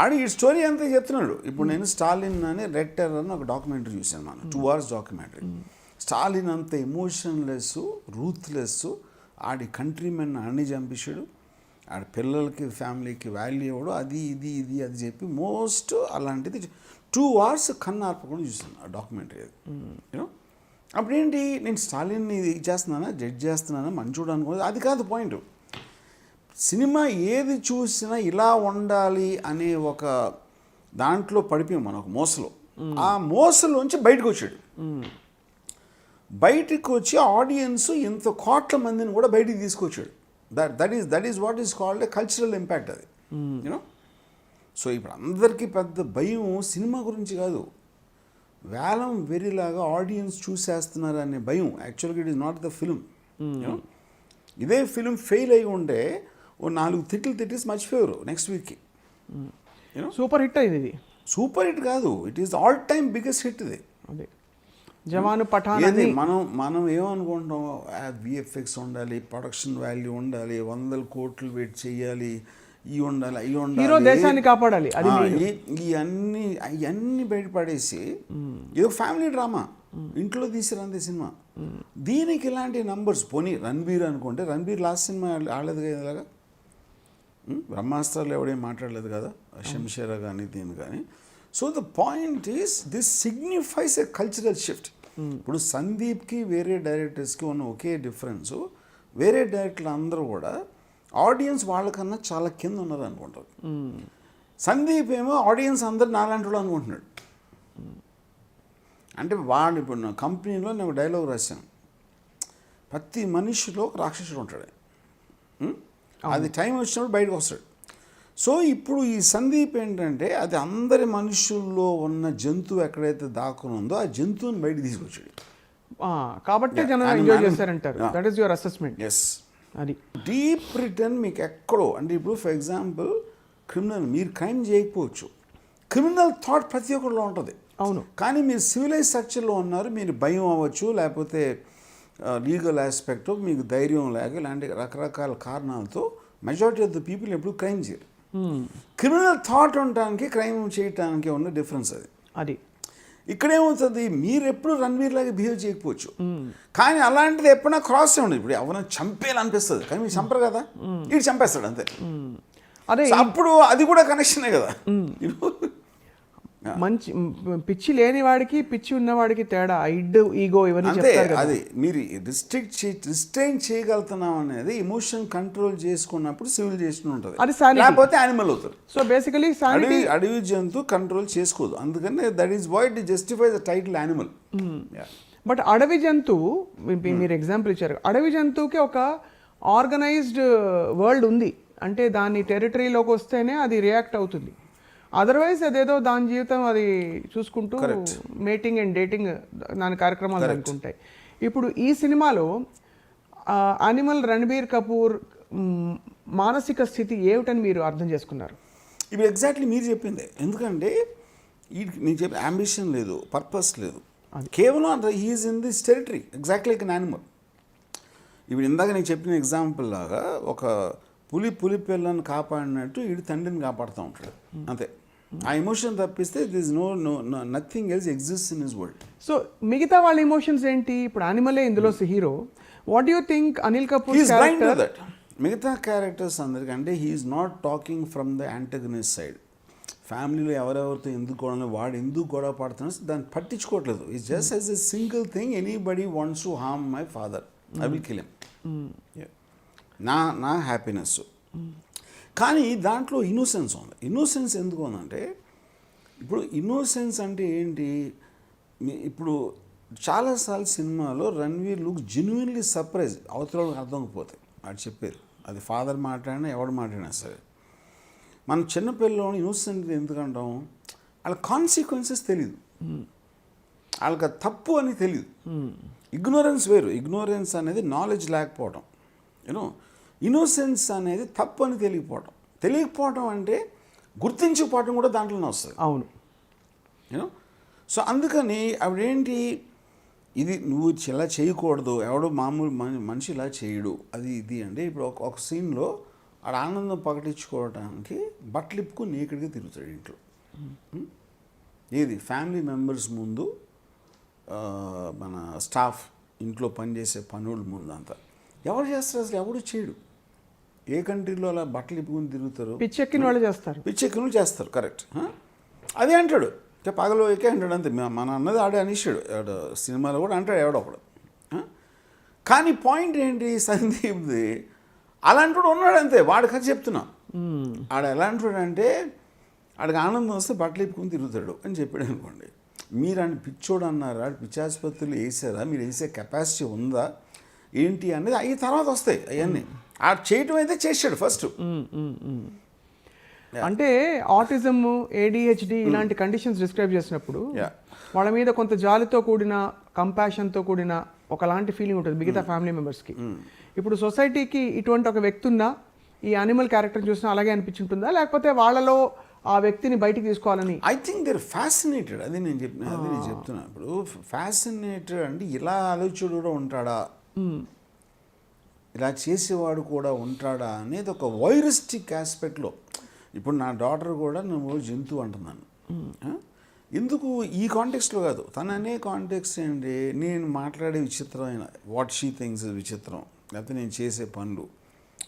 ఆడి ఈ స్టోరీ అంతా చెప్తున్నాడు. ఇప్పుడు నేను స్టాలిన్ అని రెడ్ టెర్రర్ అని ఒక డాక్యుమెంటరీ చూశాను, మనం 2 hours డాక్యుమెంటరీ. స్టాలిన్ అంత ఎమోషన్లెస్, రూత్లెస్, ఆడి కంట్రీమెన్ అన్ని చంపేశాడు, ఆడి పిల్లలకి ఫ్యామిలీకి వాల్యూ ఇవ్వడు, అది చెప్పి మోస్ట్ అలాంటిది 2 hours కన్ను ఆర్పకుండా చూశాను ఆ డాక్యుమెంటరీ. అది యూనో అప్పుడేంటి, నేను స్టాలిన్ని ఇది చేస్తున్నానా, జడ్జ్ చేస్తున్నానా, మంచోడు అనుకోలేదు, అది కాదు పాయింట్. సినిమా ఏది చూసినా ఇలా ఉండాలి అనే ఒక దాంట్లో పడిపోయాం మనం, ఒక మోసలో. ఆ మోసలోంచి బయటకు వచ్చాడు. బయటికి వచ్చి ఆడియన్స్ ఇంత కోట్ల మందిని కూడా బయటికి తీసుకొచ్చాడు. That is what is called a cultural impact. అది యూనో. సో ఇప్పుడు అందరికీ పెద్ద భయం సినిమా గురించి కాదు, వేలం వెరిలాగా ఆడియన్స్ చూసేస్తున్నారు అనే భయం. యాక్చువల్గా it is not the film. You know, ఇదే ఫిల్మ్ ఫెయిల్ అయి ఉంటే ఓ 4 తిట్లు తిట్టేసి మర్చిపోయారు నెక్స్ట్ వీక్కి. యూనో, సూపర్ హిట్ అయింది. ఇది సూపర్ హిట్ కాదు, it is all time biggest hit. ఇది అదే జవాను పఠాన్. మనం ఏమనుకుంటాం, విఎఫ్ఎక్స్ ఉండాలి, ప్రొడక్షన్ వాల్యూ ఉండాలి, 100 కోట్లు వెయిట్ చేయాలి, ఇవి ఉండాలి, అవి ఉండాలి, దేశాన్ని కాపాడాలి, ఇవన్నీ బయటపడేసి ఏదో ఫ్యామిలీ డ్రామా ఇంట్లో తీసిరంది సినిమా. దీనికి ఇలాంటి నంబర్స్. పోనీ రణబీర్ అనుకుంటే, రణబీర్ లాస్ట్ సినిమా ఆడలేదు కదా ఇలాగా, బ్రహ్మాస్త్రాలు ఎవడేం మాట్లాడలేదు కదా, శంషేరా కానీ దీని కానీ. So the point is this signifies a cultural shift. ఇప్పుడు సందీప్కి వేరే డైరెక్టర్స్కి ఉన్న ఒకే డిఫరెన్స్, వేరే డైరెక్టర్లు అందరూ కూడా ఆడియన్స్ వాళ్ళకన్నా చాలా కింద ఉన్నారు అనుకుంటారు. సందీప్ ఏమో ఆడియన్స్ అందరు నాలాంటి వాళ్ళు అనుకుంటున్నాడు. అంటే వాడు ఇప్పుడు నా కంపెనీలో నేను ఒక డైలాగ్ రాశాను, ప్రతి మనిషిలో ఒక రాక్షసుడు ఉంటాడు. అది టైం వచ్చినప్పుడు బయటకు వస్తాడు. సో ఇప్పుడు ఈ సందీప్ ఏంటంటే అది అందరి మనుషుల్లో ఉన్న జంతువు ఎక్కడైతే దాక్కుని ఉందో ఆ జంతువుని బయటకు తీసుకొచ్చాడు. కాబట్టి జనం ఎంజాయ్ చేస్తారంటారు. That is your assessment. Yes, అది డీప్ రిటర్న్ మీకు ఎక్కడో. అంటే ఇప్పుడు ఫర్ ఎగ్జాంపుల్ క్రిమినల్, మీరు క్రైమ్ చేయకపోవచ్చు, క్రిమినల్ థాట్ ప్రతి ఒక్కరిలో ఉంటుంది. అవును. కానీ మీరు సివిలైజ్ స్ట్రక్చర్లో ఉన్నారు, మీరు భయం అవ్వచ్చు, లేకపోతే లీగల్ ఆస్పెక్ట్ మీకు ధైర్యం లేక ఇలాంటి రకరకాల కారణాలతో మెజారిటీ ఆఫ్ ద పీపుల్ ఎప్పుడు క్రైమ్ చేయరు. క్రిమినల్ థాట్ ఉండటానికి క్రైమ్ చేయటానికి ఉన్న డిఫరెన్స్ అది. ఇక్కడేమవుతుంది, మీరు ఎప్పుడు రణ్వీర్ లాగా బిహేవ్ చేయకపోవచ్చు, కానీ అలాంటిది ఎప్పుడైనా క్రాస్ ఉండదు. ఇప్పుడు ఎవరైనా చంపేయాలనిపిస్తుంది కానీ మీరు చంపరు కదా, వీడు చంపేస్తాడు అంతే. అదే అప్పుడు అది కూడా కనెక్షనే కదా. మంచి పిచ్చి లేని వాడికి పిచ్చి ఉన్నవాడికి తేడా, ఐడ్ ఈగో ఇవన్నీ చెప్తారు కదా. అది మీరు రిస్ట్రైన్ చేయగలుగుతున్నాం అనేది ఎమోషన్ కంట్రోల్ చేసుకున్నప్పుడు సివిలైజేషన్ ఉంటుంది, అది sanity. లేకపోతే యానిమల్ అవుతారు. సో బేసికలీ సానిటీ అడవి జంతు కంట్రోల్ చేసుకోదు, అందుకని that is why it justify the title animal. But అడవి జంతువు, మీరు ఎగ్జాంపుల్ ఇచ్చారు, అడవి జంతువుకి ఒక ఆర్గనైజ్డ్ వరల్డ్ ఉంది. అంటే దాని టెరిటరీలోకి వస్తేనే అది రియాక్ట్ అవుతుంది. అదర్వైజ్ అదేదో దాని జీవితం అది చూసుకుంటూ మేటింగ్ అండ్ డేటింగ్ దాని కార్యక్రమాలు అనుకుంటాయి. ఇప్పుడు ఈ సినిమాలో అనిమల్ రణబీర్ కపూర్ మానసిక స్థితి ఏమిటని మీరు అర్థం చేసుకున్నారు? ఇప్పుడు ఎగ్జాక్ట్లీ మీరు చెప్పిందే. ఎందుకంటే నేను చెప్పిన అంబిషన్ లేదు, పర్పస్ లేదు, కేవలం he's in this territory exactly like an animal. ఇప్పుడు ఇందాక నేను చెప్పిన ఎగ్జాంపుల్ లాగా ఒక పులి పిల్లని కాపాడినట్టు వీడు తండ్రిని కాపాడుతూ ఉంటాడు అంతే. ఆ ఎమోషన్ తప్పిస్తే this nothing else exist in his world. So మిగతా వాళ్ళ ఎమోషన్స్ ఏంటి? ఇప్పుడు యానిమలే ఇందులో హీరో. What you think Anil Kapoor character? మిగతా క్యారెక్టర్స్ అందరికంటే he's not talking from the antagonist side. ఫ్యామిలీలో ఎవరెవరితో ఎందుకు గొడవ, వాడు ఎందుకు గొడవ పడుతున్నాడు దాన్ని పట్టించుకోవట్లేదు. It's just as a single thing, anybody wants to harm my father, I will kill him, నా హ్యాపీనెస్. కానీ దాంట్లో ఇన్నోసెన్స్ ఉంది. ఇన్నోసెన్స్ ఎందుకు ఉందంటే, ఇప్పుడు ఇన్నోసెన్స్ అంటే ఏంటి, ఇప్పుడు చాలాసార్లు సినిమాలో రణ్వీర్ లుక్ జెన్యున్లీ సర్ప్రైజ్, అవతల అర్థం అయిపోతాయి వాడు చెప్పేది. అది ఫాదర్ మాట్లాడినా ఎవడు మాట్లాడినా సరే. మనం చిన్నపిల్లలని ఇన్నోసెంట్ ఎందుకంటాం, వాళ్ళ కాన్సిక్వెన్సెస్ తెలియదు, వాళ్ళకి తప్పు అని తెలియదు. ఇగ్నోరెన్స్ వేరు. ఇగ్నోరెన్స్ అనేది నాలెడ్జ్ లేకపోవడం, యూనో. ఇన్నోసెన్స్ అనేది తప్పు అని తెలియకపోవడం అంటే గుర్తించిపోవడం కూడా దాంట్లోనే వస్తుంది. అవును, యూనో. సో అందుకని ఆవిడేంటి, ఇది నువ్వు ఇలా చేయకూడదు, ఎవడో మామూలు మనిషి ఇలా చేయడు, అది ఇది అంటే. ఇప్పుడు ఒక సీన్లో ఆడ ఆనందం ప్రకటించుకోవడానికి బట్టలు ఇప్పుకు నేకడిగా తిరుగుతాడు ఇంట్లో. ఏది ఫ్యామిలీ మెంబర్స్ ముందు, మన స్టాఫ్ ఇంట్లో పనిచేసే పనుల ముందు అంతా. ఎవరు చేస్తారు అసలు? ఎవడు చేయడు. ఏ కంట్రీలో అలా బట్టలు ఇప్పుకుని తిరుగుతారు? పిచ్చెక్కిన వాళ్ళు చేస్తారు. పిచ్చెక్కిన వాళ్ళు చేస్తారు, కరెక్ట్. అదే అంటాడు, పగలో ఎక్కే అంటాడు అంతే. మన అన్నది ఆడే అనేసాడు, సినిమాలో కూడా అంటాడు ఎవడొకడు. కానీ పాయింట్ ఏంటి, సందీప్ది అలాంటి ఉన్నాడు అంతే. వాడి కథ చెప్తున్నా. ఆడ ఎలాంటి అంటే ఆడికి ఆనందం వస్తే బట్టలు ఇప్పుకుని తిరుగుతాడు అని చెప్పాడు అనుకోండి. మీరు అని పిచ్చోడు అన్నారా, పిచ్చాసుపత్రులు వేసారా, మీరు వేసే కెపాసిటీ ఉందా ఏంటి అనేది అవి తర్వాత వస్తాయి. అవన్నీ ఆ చేయటం అయితే చేశాడు ఫస్ట్. అంటే ఆటిజం, ఏడిహెచ్డి ఇలాంటి కండిషన్స్ డిస్క్రైబ్ చేసినప్పుడు వాళ్ళ మీద కొంత జాలితో కూడిన, కంపాషన్తో కూడిన ఒకలాంటి ఫీలింగ్ ఉంటుంది మిగతా ఫ్యామిలీ మెంబర్స్కి. ఇప్పుడు సొసైటీకి ఇటువంటి ఒక వ్యక్తి ఉందా, ఈ యానిమల్ క్యారెక్టర్ చూసినా అలాగే అనిపించుంటుందా, లేకపోతే వాళ్ళలో ఆ వ్యక్తిని బయటికి తీసుకోవాలని? I think they're fascinated. అది నేను చెప్తున్నా. ఇప్పుడు ఫ్యాసినేటెడ్ అంటే ఇలా ఆలోచన కూడా ఉంటాడా, ఇలా చేసేవాడు కూడా ఉంటాడా అనేది ఒక వైరిస్టిక్ ఆస్పెక్ట్లో. ఇప్పుడు నా డాటర్ కూడా నువ్వు జంతువు అంటున్నాను. ఎందుకు ఈ కాంటెక్స్ట్లో కాదు, తను అనే కాంటెక్స్ట్ ఏంటి, నేను మాట్లాడే విచిత్రమైన వాట్ షీ థింగ్స్ విచిత్రం, లేకపోతే నేను చేసే పనులు,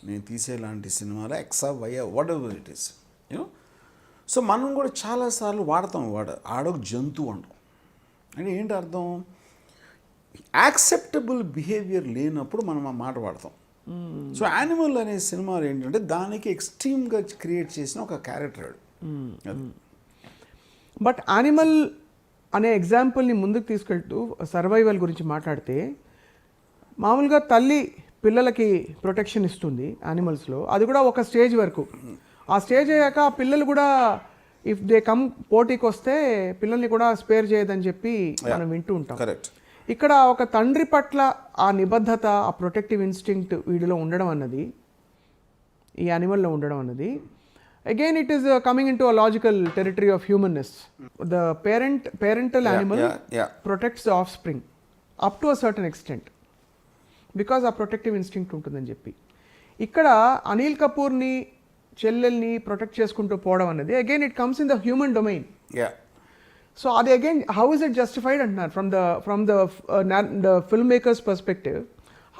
నేను తీసేలాంటి సినిమాలో ఎక్సా why whatever it is, you know. So మనం కూడా చాలాసార్లు వాడతాం ఆడొక జంతువు అంటాం. అంటే ఏంటి అర్థం, యాక్సెప్టబుల్ బిహేవియర్ లేనప్పుడు మనం ఆ మాట వాడతాం. సో యానిమల్ అనే సినిమాలు ఏంటంటే దానికి ఎక్స్ట్రీమ్గా క్రియేట్ చేసిన ఒక క్యారెక్టర్. బట్ యానిమల్ అనే ఎగ్జాంపుల్ని ముందుకు తీసుకెళ్తూ సర్వైవల్ గురించి మాట్లాడితే, మామూలుగా తల్లి పిల్లలకి ప్రొటెక్షన్ ఇస్తుంది యానిమల్స్లో, అది కూడా ఒక స్టేజ్ వరకు. ఆ స్టేజ్ అయ్యాక ఆ పిల్లలు కూడా ఇఫ్ దే కమ్ పోటీకి వస్తే పిల్లల్ని కూడా స్పేర్ చేయదని చెప్పి మనం వింటూ ఉంటాం. కరెక్ట్. ఇక్కడ ఒక తండ్రి పట్ల ఆ నిబద్ధత, ఆ ప్రొటెక్టివ్ ఇన్స్టింక్ట్ వీడిలో ఉండడం అన్నది, ఈ యానిమల్లో ఉండడం అన్నది, again it is coming in to a logical territory of humanness. The parental animal protects the of spring up to a certain extent because ఆ ప్రొటెక్టివ్ ఇన్స్టింక్ట్ ఉంటుందని చెప్పి. ఇక్కడ అనిల్ కపూర్ని చెల్లెల్ని ప్రొటెక్ట్ చేసుకుంటూ పోవడం అనేది again it comes in the human domain. So అది again how is it justified అంటున్నారు from the film makers perspective.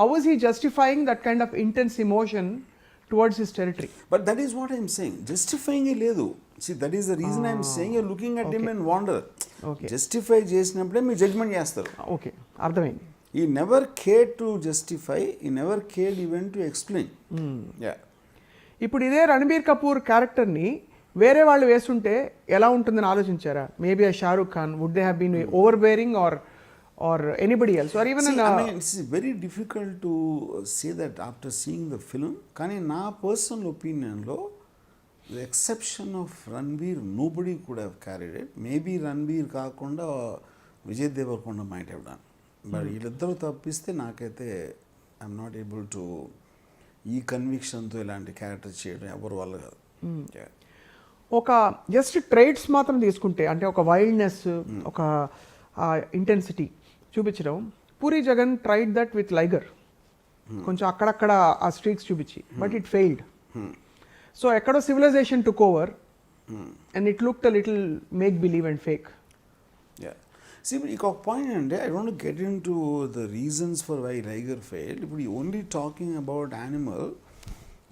How is he justifying that kind of intense emotion towards his territory? But that is what I am saying. Justifying లేదు. See, that is the reason I am saying you're looking at him and wonder. Okay. Justify చేసినప్పుడే మీ జడ్జ్మెంట్ చేస్తారు. ఓకే, అర్థమైంది. He never cared to justify, he never cared even to explain. Yeah. ఇప్పుడు ఇదే రణబీర్ కపూర్ క్యారెక్టర్ని వేరే వాళ్ళు వేస్తుంటే ఎలా ఉంటుందని ఆలోచించారా? మేబీ ఆ Shahrukh Khan, would they have been overbearing or anybody else, or even See, I mean, it's very difficult to say that after seeing the film. కానీ నా personal ఒపీనియన్లో the exception of Ranveer, nobody could have carried it. Maybe Ranveer కాకుండా Vijay Deverakonda might have done. But వీళ్ళిద్దరూ తప్పిస్తే నాకైతే ఐఎమ్ నాట్ ఏబుల్ టు ఈ కన్విక్షన్తో ఇలాంటి క్యారెక్టర్ చేయడం ఎవరి వల్ల కాదు. ఒక జస్ట్ ట్రైట్స్ మాత్రం తీసుకుంటే, అంటే ఒక వైల్డ్నెస్, ఒక ఇంటెన్సిటీ చూపించడం, Puri Jagan tried that with Liger. కొంచెం అక్కడక్కడ ఆ స్ట్రీక్స్ చూపించి, బట్ ఇట్ ఫెయిల్డ్. సో ఎక్కడో civilisation took over and it looked a little make believe and fake. ఇప్పుడు ఇక ఒక పాయింట్ అంటే I don't get into the reasons for why Liger failed. ఇప్పుడు ఓన్లీ టాకింగ్ అబౌట్ యానిమల్,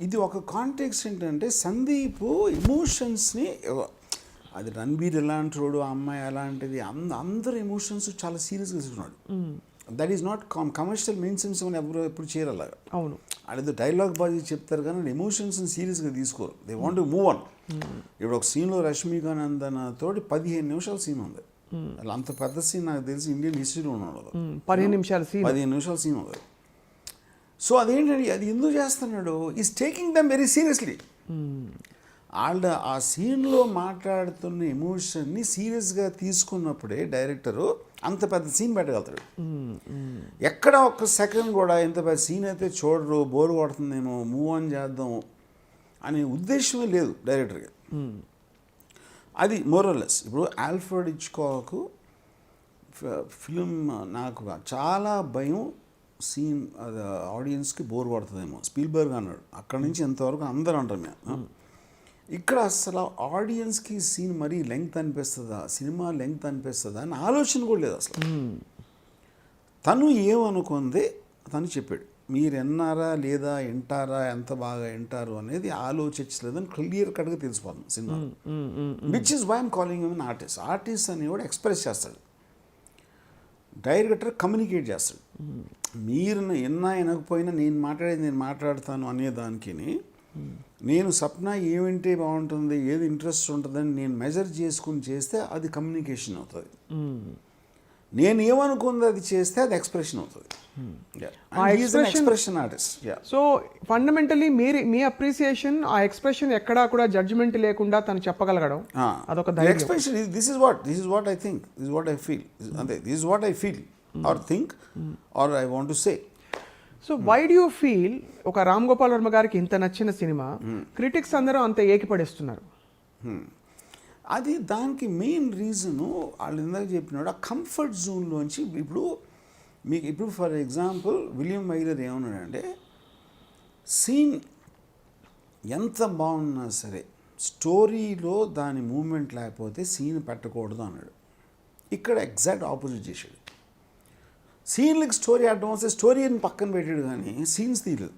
ఇది ఒక కాంటెక్స్ట్ ఏంటంటే సందీప్ ఎమోషన్స్ని, అది రణబీర్ ఎలాంటి రోడు, ఆ అమ్మాయి అలాంటిది, అందరు ఎమోషన్స్ చాలా సీరియస్గా తీసుకున్నాడు. That is not commercial main sense అని ఎప్పుడు చేయరు అలాగా. అవును, అది డైలాగ్ బాజీ చెప్తారు కానీ ఎమోషన్స్ని సీరియస్గా తీసుకోరు. They want to move on. ఇప్పుడు ఒక సీన్లో రష్మికానందన్ తోటి 15 నిమిషాల సీన్ ఉంది. అంత పెద్ద సీన్ నాకు తెలిసి ఇండియన్ హిస్టరీలో ఉన్నాడు. 15 నిమిషాల సీన్ ఉంది. సో అదేంటంటే అది ఎందుకు చేస్తున్నాడు, is taking dum very seriously. వాళ్ళ ఆ సీన్లో మాట్లాడుతున్న ఎమోషన్ని సీరియస్గా తీసుకున్నప్పుడే డైరెక్టరు అంత పెద్ద సీన్ పెట్టగలుగుతాడు. ఎక్కడ ఒక్క సెకండ్ కూడా ఇంత పెద్ద సీన్ అయితే చూడరు, బోర్ కొడుతుందేమో, మూవ్ ఆన్ చేద్దాం అనే ఉద్దేశమే లేదు డైరెక్టర్కి. అది మోరల్లెస్. ఇప్పుడు ఆల్ఫ్రెడ్ హిచ్కాక్ ఫిల్మ్ నాకు చాలా భయం, సీన్ అది ఆడియన్స్కి బోర్ కొడుతుందేమో. స్పీల్బర్గ్ అన్నాడు, అక్కడి నుంచి ఎంతవరకు అందరూ అంటారు మేము. ఇక్కడ అసలు ఆడియన్స్కి సీన్ మరీ లెంగ్త్ అనిపిస్తుందా, సినిమా లెంగ్త్ అనిపిస్తుందా అని ఆలోచన కూడా లేదు అసలు. తను ఏమనుకుంది తను చెప్పాడు. మీరు విన్నారా లేదా, వింటారా, ఎంత బాగా వింటారు అనేది ఆలోచించలేదని క్లియర్ కట్గా తెలిసిపోతుంది సినిమా. Which is why I'm calling him an artist. Artist అని కూడా ఎక్స్ప్రెస్ చేస్తాడు, డైరెక్టర్ కమ్యూనికేట్ చేస్తాడు. మీరు విన్నా వినకపోయినా నేను మాట్లాడేది నేను మాట్లాడతాను అనేదానికి, నేను స్వప్న ఏమింటే బాగుంటుంది, ఏది ఇంట్రెస్ట్ ఉంటుందని నేను మెజర్ చేసుకుని చేస్తే అది కమ్యూనికేషన్ అవుతుంది. నేను ఏమనుకుంది అది చేస్తే అది ఎక్స్ప్రెషన్ అవుతుంది. Expression artist. సో ఫండమెంటలీ మీ అప్రిసియేషన్, ఆ ఎక్స్ప్రెషన్ ఎక్కడా కూడా జడ్జిమెంట్ లేకుండా తను చెప్పగలగడం, అదొక expression. This is what I think, this is what I feel, అంతే. This is what I feel or think or I want to say. So why do you feel ఒక రామ్ గోపాల్ వర్మ గారికి ఇంత నచ్చిన సినిమా క్రిటిక్స్ అందరూ అంత ఏకిపడేస్తున్నారు? అది దానికి మెయిన్ రీజను వాళ్ళు ఇందాక చెప్పినాడు, ఆ కంఫర్ట్ జోన్లోంచి. ఇప్పుడు ఫర్ ఎగ్జాంపుల్ విలియం వైలర్ ఏమన్నాడంటే, సీన్ ఎంత బాగున్నా సరే స్టోరీలో దాని మూమెంట్ లేకపోతే సీన్ పెట్టకూడదు అన్నాడు. ఇక్కడ ఎగ్జాక్ట్ ఆపోజిట్ చేశాడు. సీన్లకి స్టోరీ అడ్డం వస్తే స్టోరీని పక్కన పెట్టాడు కానీ సీన్స్ తీయలేదు.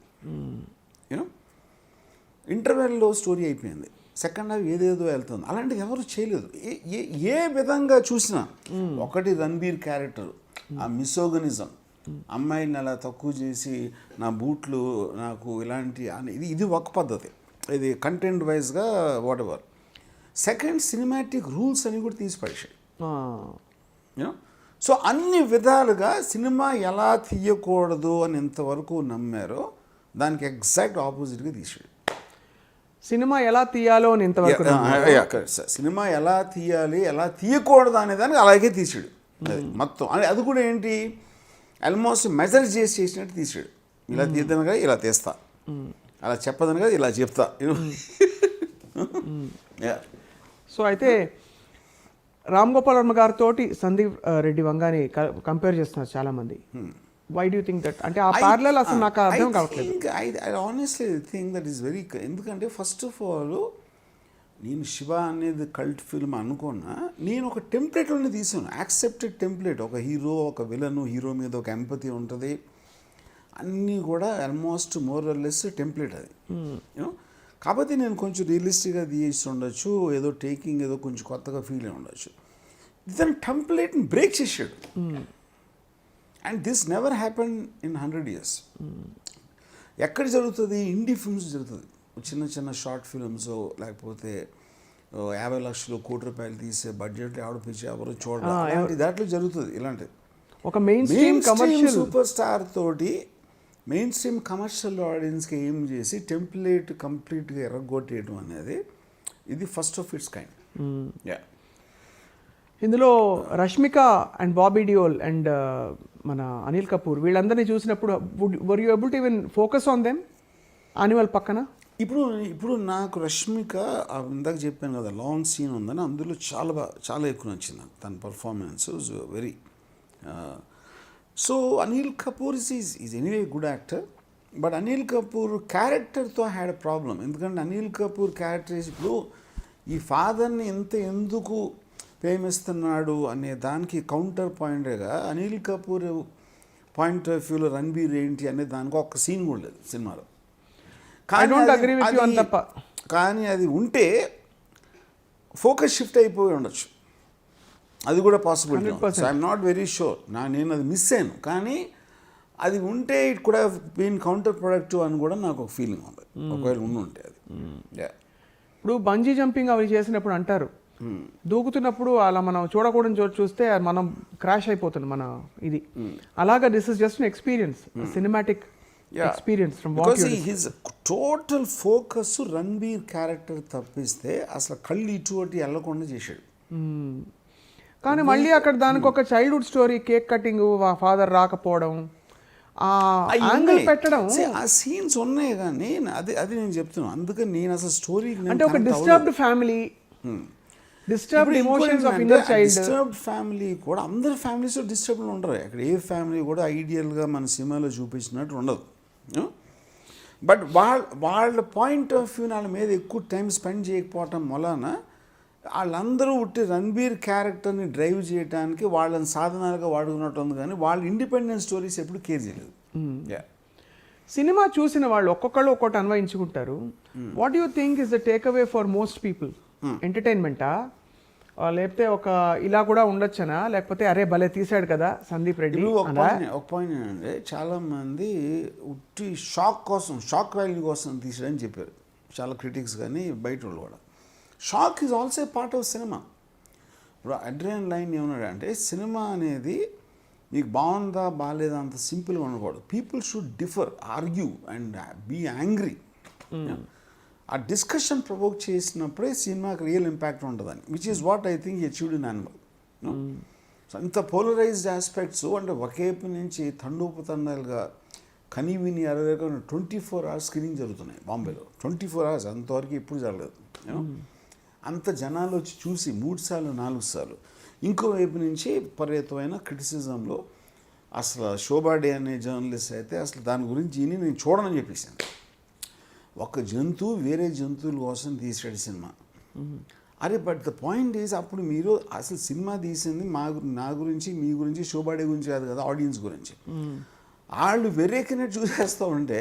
యూనో, ఇంటర్వెల్లో స్టోరీ అయిపోయింది, సెకండ్ హాఫ్ ఏదేదో వెళ్తుంది. అలాంటిది ఎవరు చేయలేదు. ఏ విధంగా చూసినా ఒకటి రణబీర్ క్యారెక్టర్, ఆ మిసోగనిజం, అమ్మాయిని అలా తక్కువ చేసి నా బూట్లు నాకు ఇలాంటి ఇది ఒక పద్ధతి, ఇది కంటెంట్ వైజ్గా what ever. Second, cinematic rules అని కూడా తీసి పడేసాడు. యూనో. సో అన్ని విధాలుగా సినిమా ఎలా తీయకూడదు అని ఇంతవరకు నమ్మారో దానికి ఎగ్జాక్ట్ ఆపోజిట్గా తీసాడు. సినిమా ఎలా తీయాలో అని ఇంతవరకు సినిమా ఎలా తీయాలి ఎలా తీయకూడదు అనే దానికి అలాగే తీసాడు. అది మొత్తం అది కూడా ఏంటి, ఆల్మోస్ట్ మెజర్ చేసినట్టు తీసాడు. ఇలా తీద్దాను కదా ఇలా తీస్తా, అలా చెప్పదని కదా ఇలా చెప్తా. సో అయితే రామ్ గోపాల్ వర్మ గారితో సందీప్ రెడ్డి వంగాని కంపేర్ చేస్తున్నారు చాలామంది. Why do think that? అంటే ఆ ప్యారలల్ అసలు నాకు అర్థం కావట్లేదు. I honestly think that is very, ఎందుకంటే ఫస్ట్ ఆఫ్ ఆల్ నేను శివ అనేది కల్ట్ ఫిల్మ్ అనుకున్నా, నేను ఒక టెంప్లెట్లోనే తీసాను, యాక్సెప్టెడ్ టెంప్లెట్. ఒక హీరో, ఒక విలను, హీరో మీద ఒక ఎంపతి ఉంటుంది, అన్నీ కూడా almost more or less template అది. యూనో, కాకపోతే నేను కొంచెం రియలిస్టిక్గా తీసి ఉండొచ్చు, ఏదో టేకింగ్ ఏదో కొంచెం కొత్తగా ఫీల్ అయి ఉండొచ్చు. దాని టెంప్లెట్ని బ్రేక్ చేసాడు. And this never happen in 100 years. ఎక్కడ జరుగుతుంది? ఇండీ ఫిల్మ్స్ జరుగుతుంది. చిన్న చిన్న షార్ట్ ఫిల్మ్స్, లేకపోతే 50 లక్షలు, ₹1,00,00,000 తీసే బడ్జెట్లో ఎవడ పిచ్చి ఎవరు చూడాలి, అలాంటి దాంట్లో జరుగుతుంది. ఇలాంటిది ఒక main stream commercial super star తోటి మెయిన్ స్ట్రీమ్ కమర్షియల్ ఆడియన్స్కి ఏం చేసి టెంప్లెట్ కంప్లీట్గా ఎర్రగొట్టేయడం అనేది ఇది ఫస్ట్ ఆఫ్ ఇట్స్ కైండ్. ఇందులో రష్మిక అండ్ బాబీ డియోల్ అండ్ మన అనిల్ కపూర్ వీళ్ళందరినీ చూసినప్పుడు were you able to even focus on them animal పక్కన? ఇప్పుడు నాకు రష్మిక ఇందాక చెప్పాను కదా లాంగ్ సీన్ ఉందని, అందులో చాలా ఎక్కువ నచ్చింది నాకు తన performance. Very so Anil Kapoor is anyway good actor, but Anil Kapoor క్యారెక్టర్తో హ్యాడ్ అ ప్రాబ్లం. ఎందుకంటే అనిల్ కపూర్ క్యారెక్టర్ ఇప్పుడు ఈ ఫాదర్ని ఎందుకు ప్రేమిస్తున్నాడు అనే దానికి కౌంటర్ పాయింట్గా అనిల్ కపూర్ పాయింట్ ఆఫ్ వ్యూలో రణబీర్ ఏంటి అనే దానికి ఒక సీన్ కూడా లేదు సినిమాలో. కానీ అది ఉంటే ఫోకస్ షిఫ్ట్ అయిపోయి ఉండొచ్చు, అది కూడా possibility. So I'm not very sure, నేను అది మిస్ అయ్యాను. కానీ అది ఉంటే it could have been counterproductive అని కూడా నాకు ఒక ఫీలింగ్ ఉంది, ఒకవేళ ఉంటే అది. ఇప్పుడు బంజీ జంపింగ్ అవి చేసినప్పుడు అంటారు, దూకుతున్నప్పుడు అలా మనం చూడకూడని చోటు చూస్తే మనం క్రాష్ అయిపోతుంది మన ఇది. అలాగా this is just experience, cinematic experience from what you his total focus Ranbir character తప్పిస్తే అసలు కళ్ళు ఇటువంటి వెళ్ళకుండా చేశాడు. కానీ మళ్ళీ అక్కడ దానికి ఒక childhood story, cake cutting, father రాకపోవడం, యాంగిల్ పెట్టడం, ఆ సీన్స్ ఉన్నాయి. కానీ అది నేను చెప్తున్నాను, అందుకని నేను అసలు స్టోరీ అంటే ఒక disturbed family, disturbed emotions of inner child. Disturbed family కూడా అందరి ఫ్యామిలీస్ డిస్టర్బ్డ్ ఉండరు. అక్కడ ఏ ఫ్యామిలీ కూడా ఐడియల్గా మన సినిమాలో చూపించినట్టు ఉండదు. బట్ వాళ్ళ పాయింట్ ఆఫ్ వ్యూ వాళ్ళ మీద ఎక్కువ టైం స్పెండ్ చేయకపోవటం వలన వాళ్ళందరూ ఉట్టి రణబీర్ క్యారెక్టర్ని డ్రైవ్ చేయడానికి వాళ్ళని సాధనాలుగా వాడుకున్నట్టు ఉంది, కానీ వాళ్ళ ఇండిపెండెంట్ స్టోరీస్ ఎప్పుడు కేర్ చేయలేదు. సినిమా చూసిన వాళ్ళు ఒక్కొక్కళ్ళు ఒక్కొక్కటి అన్వయించుకుంటారు. What you think is the takeaway for most people? ఎంటర్టైన్మెంటా, లేకపోతే ఒక ఇలా కూడా ఉండొచ్చనా, లేకపోతే అరే భలే తీసాడు కదా సందీప్ రెడ్డి? ఒక పాయింట్ ఏంటంటే చాలా మంది ఉట్టి షాక్ వాల్యూ కోసం తీసాడని చెప్పారు చాలా క్రిటిక్స్, కానీ బయట వాళ్ళు కూడా. Shock is also a part of cinema. ఇప్పుడు అడ్రియన్ లైన్ ఏమన్నాడంటే సినిమా అనేది మీకు బాగుందా బాగాలేదా అంత సింపుల్గా ఉండకూడదు. People should differ, argue and be angry. ఆ డిస్కషన్ ప్రొవోక్ చేసినప్పుడే సినిమాకి రియల్ ఇంపాక్ట్ ఉంటుందని, which is what I think achieved in animal. So అంత పోలరైజ్డ్ ఆస్పెక్ట్స్, అంటే ఒకేపు నుంచి తండోపతండాలుగా కనీవిని 24 hours స్క్రీనింగ్ జరుగుతున్నాయి బాంబేలో. 24 hours అంతవరకు ఎప్పుడు జరగలేదు. అంత జనాలు వచ్చి చూసి 3 సార్లు 4 సార్లు. ఇంకోవైపు నుంచి విపరీతమైన క్రిటిసిజంలో అసలు శోభాడే అనే జర్నలిస్ట్ అయితే అసలు దాని గురించి నేను చూడనని చెప్పేసాను. ఒక జంతువు వేరే జంతువుల కోసం తీసాడు సినిమా. అరే బట్ ద పాయింట్ ఈజ్, అప్పుడు మీరు అసలు సినిమా తీసింది నా గురించి మీ గురించి శోభాడే గురించి కాదు కదా, ఆడియన్స్ గురించి. వాళ్ళు వెర్రెక్కినట్టు చూసేస్తూ ఉంటే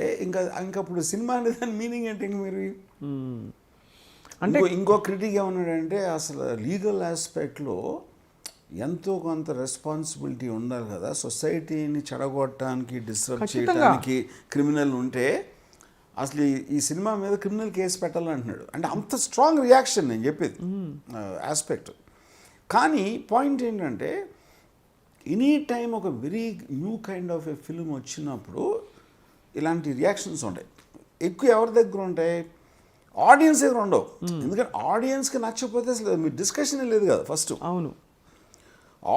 ఇంకప్పుడు సినిమా అనే దాని మీనింగ్ ఏంటి? ఇంక మీరు అంటే ఇంకో క్రిటిక్ ఏమన్నాడంటే అసలు లీగల్ ఆస్పెక్ట్లో ఎంతో కొంత రెస్పాన్సిబిలిటీ ఉండాలి కదా, సొసైటీని చెడగొట్టడానికి డిస్టర్బ్ చేయడానికి క్రిమినల్ ఉంటే అసలు ఈ సినిమా మీద క్రిమినల్ కేసు పెట్టాలంటున్నాడు. అంటే అంత స్ట్రాంగ్ రియాక్షన్ నేను చెప్పేది ఆస్పెక్ట్. కానీ పాయింట్ ఏంటంటే ఎనీ టైం ఒక very new kind of a film వచ్చినప్పుడు ఇలాంటి రియాక్షన్స్ ఉంటాయి. ఎక్కువ ఎవరి దగ్గర ఉంటాయి? ఆడియన్స్ దగ్గర ఉండవు. ఎందుకంటే ఆడియన్స్కి నచ్చకపోతే అసలు మీ డిస్కషన్ లేదు కదా ఫస్ట్. అవును,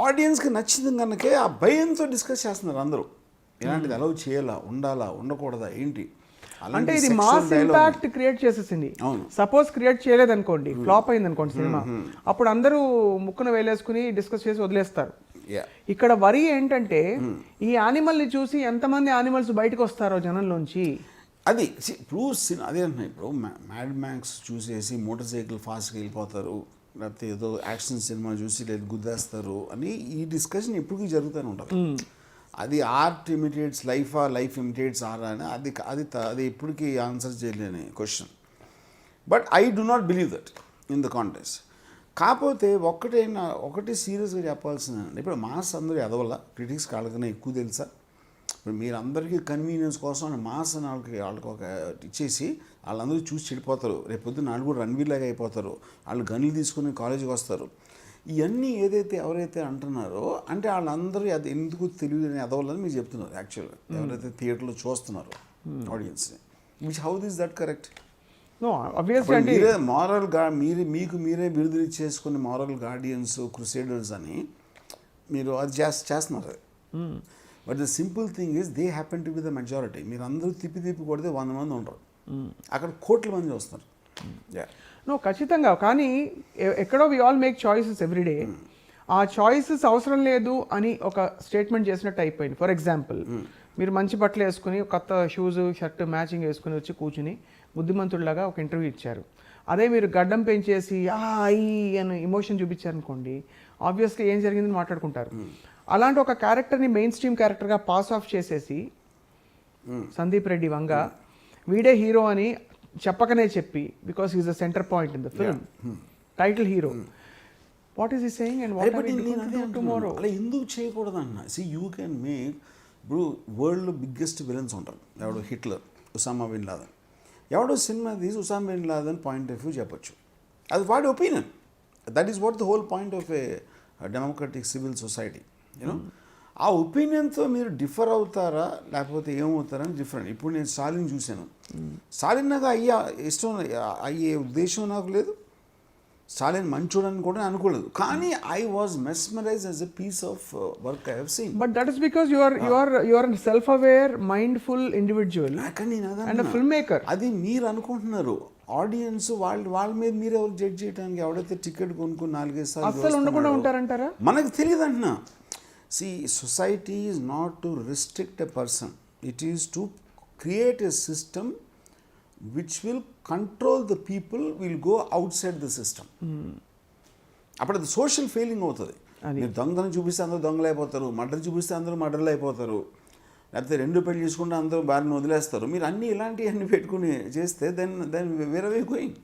ఆడియన్స్కి నచ్చింది కనుకే ఆ భయంతో డిస్కస్ చేస్తున్నారు అందరూ. ఇలాంటిది అలౌ చేయాలా, ఉండాలా, ఉండకూడదా, ఏంటి అంటే ఇది మాస్ ఇంపాక్ట్ క్రియేట్ చేసేసింది. సపోజ్ క్రియేట్ చేయలేదు అనుకోండి, ఫ్లాప్ అయింది అనుకోండి సినిమా, అప్పుడు అందరూ ముక్కున వేలేసుకుని డిస్కస్ చేసి వదిలేస్తారు. ఇక్కడ వరి ఏంటంటే ఈ యానిమల్ని చూసి ఎంతమంది యానిమల్స్ బయటకు వస్తారో జనంలోంచి. అది ఇప్పుడు అదే అంటున్నాయి. ఇప్పుడు మ్యాడ్ మ్యాక్స్ చూసేసి మోటార్ సైకిల్ ఫాస్ట్గా వెళ్ళిపోతారు, లేకపోతే ఏదో యాక్షన్ సినిమా చూసి లేదు గుద్దేస్తారు అని ఈ డిస్కషన్ ఎప్పటికీ జరుగుతూనే ఉంటుంది. అది ఆర్ట్ ఇమిటేట్స్ లైఫా, లైఫ్ ఇమిటేట్స్ ఆర్ అని అది అది అది ఎప్పటికీ ఆన్సర్ చేయలేని question. But I do not believe that in the context. కాకపోతే ఒకటి సీరియస్గా చెప్పాల్సిన, ఇప్పుడు మాస్ అందరూ ఎదవల్ల క్రిటిక్స్ వాళ్ళకన్నా ఎక్కువ తెలుసా? ఇప్పుడు మీరు అందరికీ కన్వీనియన్స్ కోసం మాస్ అని వాళ్ళకి ఒక ఇచ్చేసి వాళ్ళందరూ చూసి చెడిపోతారు. రేపు పొద్దున్న వాళ్ళు కూడా రణ్వీర్లాగా అయిపోతారు. వాళ్ళు గన్నులు తీసుకుని కాలేజీకి వస్తారు. ఇవన్నీ ఎవరైతే అంటున్నారో అంటే వాళ్ళందరూ అది ఎందుకు తెలియని ఎదవాలని మీరు చెప్తున్నారు. యాక్చువల్గా ఎవరైతే థియేటర్లో చూస్తున్నారో ఆడియన్స్ని, which how this that correct? మీరే మారల్గా మీరే విడుదల చేసుకుని మారల్ గార్డియన్స్, క్రూసేడర్స్ అని మీరు అది చేస్తున్నారు. But the simple thing is they happen to be the majority. మీరు అందరూ తిప్పి కొడితే 100 మంది ఉంటారు, అక్కడ కోట్ల మంది వస్తారు. ఖచ్చితంగా. కానీ ఎక్కడో we all make choices every day. ఆ చాయిసెస్ అవసరం లేదు అని ఒక స్టేట్మెంట్ చేసినట్టు అయిపోయింది. ఫర్ ఎగ్జాంపుల్, మీరు మంచి బట్టలు వేసుకుని కొత్త షూస్ షర్ట్ మ్యాచింగ్ వేసుకుని వచ్చి కూర్చుని బుద్ధిమంతుడిలాగా ఒక ఇంటర్వ్యూ ఇచ్చారు. అదే మీరు గడ్డం పెంచేసి అని ఎమోషన్ చూపించారనుకోండి, ఆబ్వియస్గా ఏం జరిగిందని మాట్లాడుకుంటారు. అలాంటి ఒక క్యారెక్టర్ని మెయిన్ స్ట్రీమ్ క్యారెక్టర్గా పాస్ ఆఫ్ చేసేసి సందీప్ రెడ్డి వంగ వీడే హీరో అని చెప్పకనే చెప్పి, because he's the centre point in the film, title hero. What is he saying and what are we doing tomorrow? అలా ఎందుకు చేయకూడదు అన్న. సి యూ కెన్ మేక్, ఇప్పుడు వరల్డ్లో బిగ్గెస్ట్ విలన్స్ ఉంటారు. ఎవడో హిట్లర్, ఉసామా బిన్ లాదెన్. ఎవడో సినిమా తీసి Osama bin Laden point of view చెప్పొచ్చు. అది వాడి opinion. That is what the whole point of a democratic civil society. You know, ఆ ఒపీనియన్తో మీరు డిఫర్ అవుతారా లేకపోతే ఏమవుతారని డిఫరెంట్. ఇప్పుడు నేను స్టాలిన్ చూశాను. స్టాలిన్ నాకు అయ్యే ఉద్దేశం నాకు లేదు. స్టాలిన్ మంచోడని కూడా అనుకోలేదు. కానీ I was mesmerize as a piece of work I have seen. But that is because you are self aware, mindful individual and filmmaker. అది మీరు అనుకుంటున్నారు. ఆడియన్స్ వాళ్ళ మీద మీరు ఎవరు జడ్జ్ చేయడానికి, ఎవడైతే టికెట్ కొనుక్కుని 4-5 సార్లు అసలు ఉండకుండా ఉంటారంటారా? మనకు తెలియదు అంటున్నా. See, society is not to restrict a person. It is to create a system which will control the people, will go outside the system. అప్పుడు అది సోషల్ ఫెయిలింగ్ అవుతుంది. మీరు దొంగను చూపిస్తే అందరూ దొంగలు అయిపోతారు, మర్డర్ చూపిస్తే అందరూ మర్డర్లు అయిపోతారు, లేకపోతే 2 పెళ్లి చేసుకుంటే అందరూ భార్యను వదిలేస్తారు. మీరు ఇలాంటివన్నీ పెట్టుకుని చేస్తే then where are we going?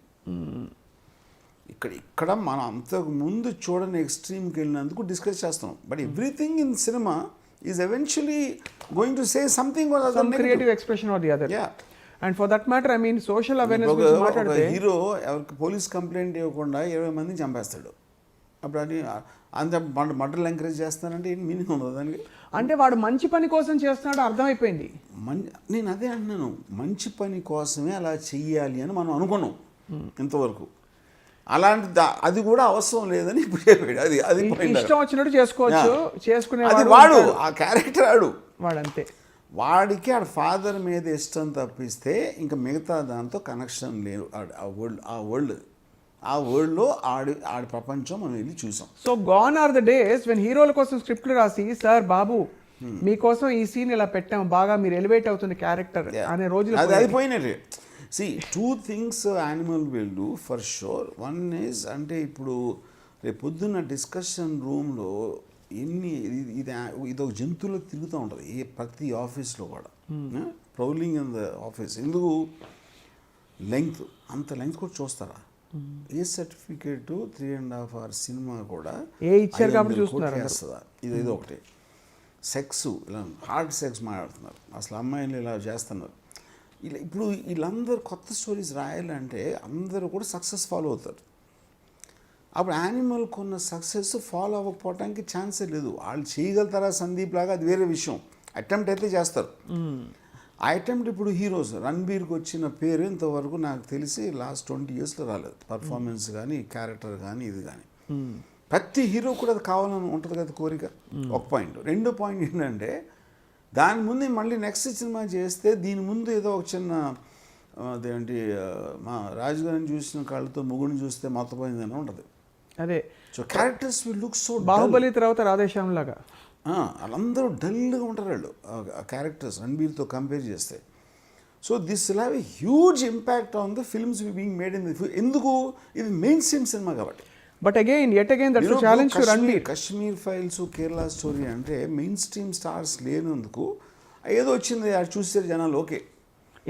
ఇక్కడ మనం అంతకు ముందు చూడని ఎక్స్ట్రీమ్కి వెళ్ళినందుకు డిస్కస్ చేస్తున్నాం. But everything in cinema is eventually going to say something or other, creative expression or the other. And for that matter I mean social awareness గురించి మాట్లాడితే, హీరో ఎవరికి పోలీస్ కంప్లైంట్ ఇవ్వకుండా 20 మందిని చంపేస్తాడు. అప్పుడు అది అంత మర్డర్లు ఎంకరేజ్ చేస్తానంటే ఏం మీనింగ్ ఉండదు దానికి. అంటే వాడు మంచి పని కోసం చేస్తున్నాడు అర్థమైపోయింది. నేను అదే అంటున్నాను, మంచి పని కోసమే అలా చెయ్యాలి అని మనం అనుకున్నాం ఇంతవరకు. అలాంటి అది కూడా అవసరం లేదని ఇప్పుడు చెప్పాడు. అది ఇష్టం వచ్చినట్టు చేసుకోవచ్చు, చేసుకునే వాడు ఆ క్యారెక్టర్ వాడంతే. వాడికి ఆడ ఫాదర్ మీద ఇష్టం తప్పిస్తే ఇంకా మిగతా దాంతో కనెక్షన్ లేదు. ఆ వరల్డ్లో ఆడి ప్రపంచం మనం వెళ్ళి చూసాం. So gone are the days when హీరోల కోసం స్క్రిప్ట్లు రాసి, సార్ బాబు మీకోసం ఈ సీన్ ఇలా పెట్టాము, బాగా మీరు ఎలివేట్ అవుతుంది క్యారెక్టర్ అనే రోజులు అది అయిపోయినట్టే. See, 2 things animal will do for sure. One is, అంటే ఇప్పుడు రేపు పొద్దున్న డిస్కషన్ రూమ్లో ఇది ఒక జంతువులో తిరుగుతూ ఉంటుంది ప్రతి ఆఫీస్లో కూడా. ప్రౌలింగ్ ఇన్ ద ఆఫీస్. ఎందుకు అంత లెంగ్త్ కూడా చూస్తారా? ఏ సర్టిఫికేట్ 3.5 hours సినిమా కూడా చేస్తుందా? ఇది ఒకటి. సెక్స్ ఇలా హార్డ్ సెక్స్ మాట్లాడుతున్నారు, అసలు అమ్మాయిలు ఇలా చేస్తున్నారు. ఇప్పుడు వీళ్ళందరూ కొత్త స్టోరీస్ రాయాలంటే అందరూ కూడా సక్సెస్ ఫాలో అవుతారు. అప్పుడు యానిమల్ కొన్న సక్సెస్ ఫాలో అవ్వకపోవడానికి ఛాన్సే లేదు. వాళ్ళు చేయగలుగుతారా సందీప్ లాగా, అది వేరే విషయం. అటెంప్ట్ అయితే చేస్తారు. ఆ అటెంప్ట్ ఇప్పుడు హీరోస్ రణబీర్కి వచ్చిన పేరు ఇంతవరకు నాకు తెలిసి లాస్ట్ 20 yearsలో రాలేదు. పర్ఫార్మెన్స్ కానీ, క్యారెక్టర్ కానీ, ఇది కానీ. ప్రతి హీరో కూడా అది కావాలని ఉంటుంది కదా కోరిక. ఒక పాయింట్. రెండో పాయింట్ ఏంటంటే దాని ముందు మళ్ళీ నెక్స్ట్ సినిమా చేస్తే దీని ముందు ఏదో ఒక చిన్న అదేంటి మా రాజుగారిని చూసిన కాళ్ళతో ముగ్గురిని చూస్తే మొత్తపోయిందని ఉంటుంది. అదే so characters will look so Baahubali తర్వాత రాధేశ్యామ్ లాగా వాళ్ళందరూ డల్గా ఉంటారు వాళ్ళు ఆ క్యారెక్టర్స్ రణబీర్తో కంపేర్ చేస్తే. So this will have a huge impact on the films being made in the. ఎందుకు? ఇది మెయిన్ స్ట్రీమ్ సినిమా కాబట్టి. But యet again that's a challenge to Ranbir. Kashmir files, Kerala story అంటే మెయిన్ స్ట్రీమ్ స్టార్స్ లేనందుకు ఏదో వచ్చింది అది చూసారు జనాలు, ఓకే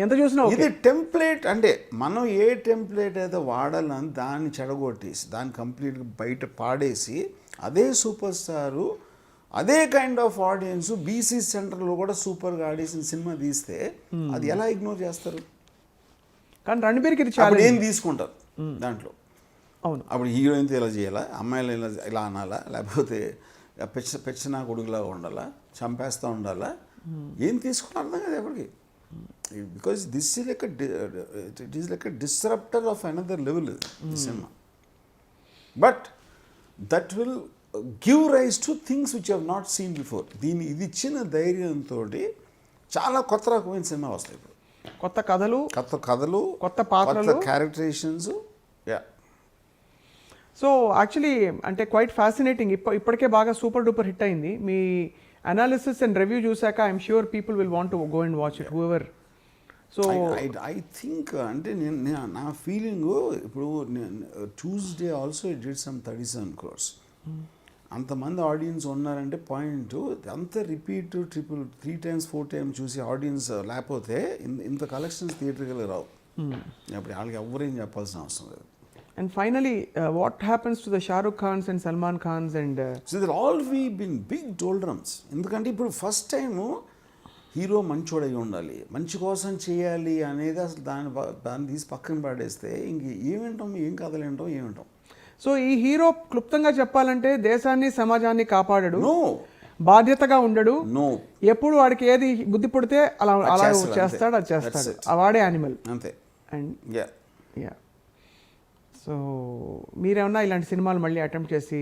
ఎంత చూసినా ఇది టెంప్లెట్. అంటే మనం ఏ టెంప్లెట్ అయితే వాడాలని దాన్ని చెడగొట్టేసి దాన్ని కంప్లీట్గా బయట పాడేసి అదే సూపర్ స్టారు అదే కైండ్ ఆఫ్ ఆడియన్స్ బీసీ సెంటర్లో కూడా సూపర్గా ఆడేసిన సినిమా తీస్తే అది ఎలా ఇగ్నోర్ చేస్తారు? కానీ రణబీర్కి ఇది చాలా ఏం తీసుకుంటారు దాంట్లో. అవును, అప్పుడు హీరోయిన్తో ఇలా చేయాలా, అమ్మాయిలు ఇలా అనాలా, లేకపోతే పెచ్చనా కొడుకులా ఉండాలా, చంపేస్తూ ఉండాలా, ఏం తీసుకుని అర్థం కదా ఎవరికి. Because this is like it is like a disruptor of another level cinema. But that will give rise to things which have not seen before. ఇది ఇచ్చిన ధైర్యంతో చాలా కొత్త రకమైన సినిమా వస్తాయి ఇప్పుడు. కొత్త కథలు, కొత్త పాత్రలు, క్యారెక్టరైజేషన్స్. యా. సో యాక్చువల్లీ అంటే క్వైట్ ఫ్యాసినేటింగ్. ఇప్పటికే బాగా సూపర్ డూపర్ హిట్ అయింది. మీ అనాలిసిస్ అండ్ రివ్యూ చూసాక I'm sure people will want to go and watch it whoever. So I think అంటే నా ఫీలింగ్ ఇప్పుడు Tuesday also it did some 37 crores. అంతమంది ఆడియన్స్ ఉన్నారంటే పాయింట్. అంత రిపీట్ 3 times 4 times చూసి ఆడియన్స్ లేకపోతే ఇంత కలెక్షన్స్ థియేటర్కి రావు. అప్పుడు వాళ్ళకి ఎవరేం చెప్పాల్సిన అవసరం లేదు. And finally, what happens to the Shah Rukh Khans and Salman Khans and... So they'll all been big doldrums. ఎందుకంటే ఇప్పుడు ఫస్ట్ టైము హీరో మంచోడై ఉండాలి, మంచి కోసం చేయాలి అనేది అసలు దాన్ని తీసి పక్కన పడేస్తే ఇంక ఏమింటాం, ఏం కథలేంటాం, ఏమింటాం. సో ఈ హీరో క్లుప్తంగా చెప్పాలంటే దేశాన్ని సమాజాన్ని కాపాడడు, బాధ్యతగా ఉండడు, ఎప్పుడు వాడికి ఏది బుద్ధి పుడితే అలా చేస్తాడు, అది చేస్తాడు. వాడే యానిమల్ అంతే. And yeah. సో మీరేమన్నా ఇలాంటి సినిమాలు మళ్ళీ అటెంప్ట్ చేసి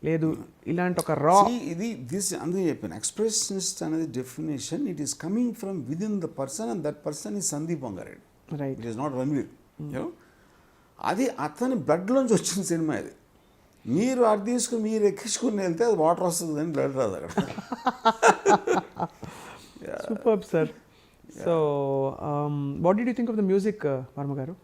లేదు ఇలాంటి ఒక రా అందుకే చెప్పాను ఎక్స్ప్రెషనిస్ట్ అనేది definition it is coming from with in the person and that person is Sandeep Vangareddy. Right. It is not Ranveer. అది అతని బ్లడ్లోంచి వచ్చిన సినిమా ఇది. మీరు అది తీసుకుని మీరు ఎక్కించుకుని వెళ్తే అది వాటర్ వస్తుంది కానీ బ్లడ్ రాదు అక్కడ. Super sir. So what did you think of the music Varma గారు?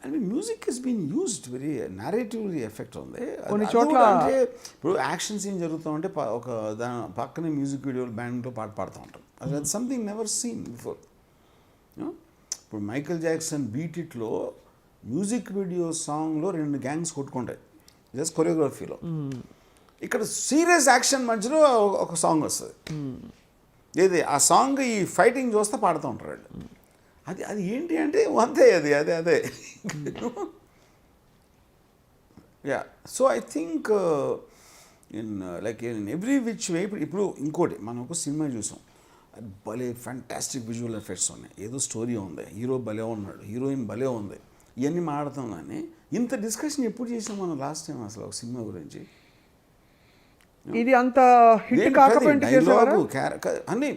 I mean, music has been used very narratively effect ఉంది. కొన్ని చోట్ల అంటే ఇప్పుడు యాక్షన్ సీన్ జరుగుతూ ఉంటే ఒక దాని పక్కనే మ్యూజిక్ వీడియోలు బ్యాండ్లో పాడుతూ ఉంటాం. అది సంథింగ్ నెవర్ సీన్ బిఫోర్. ఇప్పుడు మైకేల్ జాక్సన్ బీట్ ఇట్లో మ్యూజిక్ వీడియో సాంగ్లో 2 gangs కొట్టుకుంటాయి జస్ట్ కొరియోగ్రఫీలో. ఇక్కడ సీరియస్ యాక్షన్ మధ్యలో ఒక సాంగ్ వస్తుంది. ఏది ఆ సాంగ్ ఈ ఫైటింగ్ చూస్తే పాడుతూ ఉంటారు వాళ్ళు. అది ఏంటి అంటే అంతే అదే yeah. So I think in every which way. ఇప్పుడు ఇంకోటి మనం ఒక సినిమా చూసాం, భలే ఫ్యాంటాస్టిక్ విజువల్ ఎఫెక్ట్స్ ఉన్నాయి, ఏదో స్టోరీ ఉంది, హీరో భలే ఉన్నాడు, హీరోయిన్ భలే ఉంది, ఇవన్నీ మాడతాం. కానీ ఇంత డిస్కషన్ ఎప్పుడు చేసాం మనం లాస్ట్ టైం అసలు ఒక సినిమా గురించి? ఇది అంత హిట్ కాకపోతే అన్నీ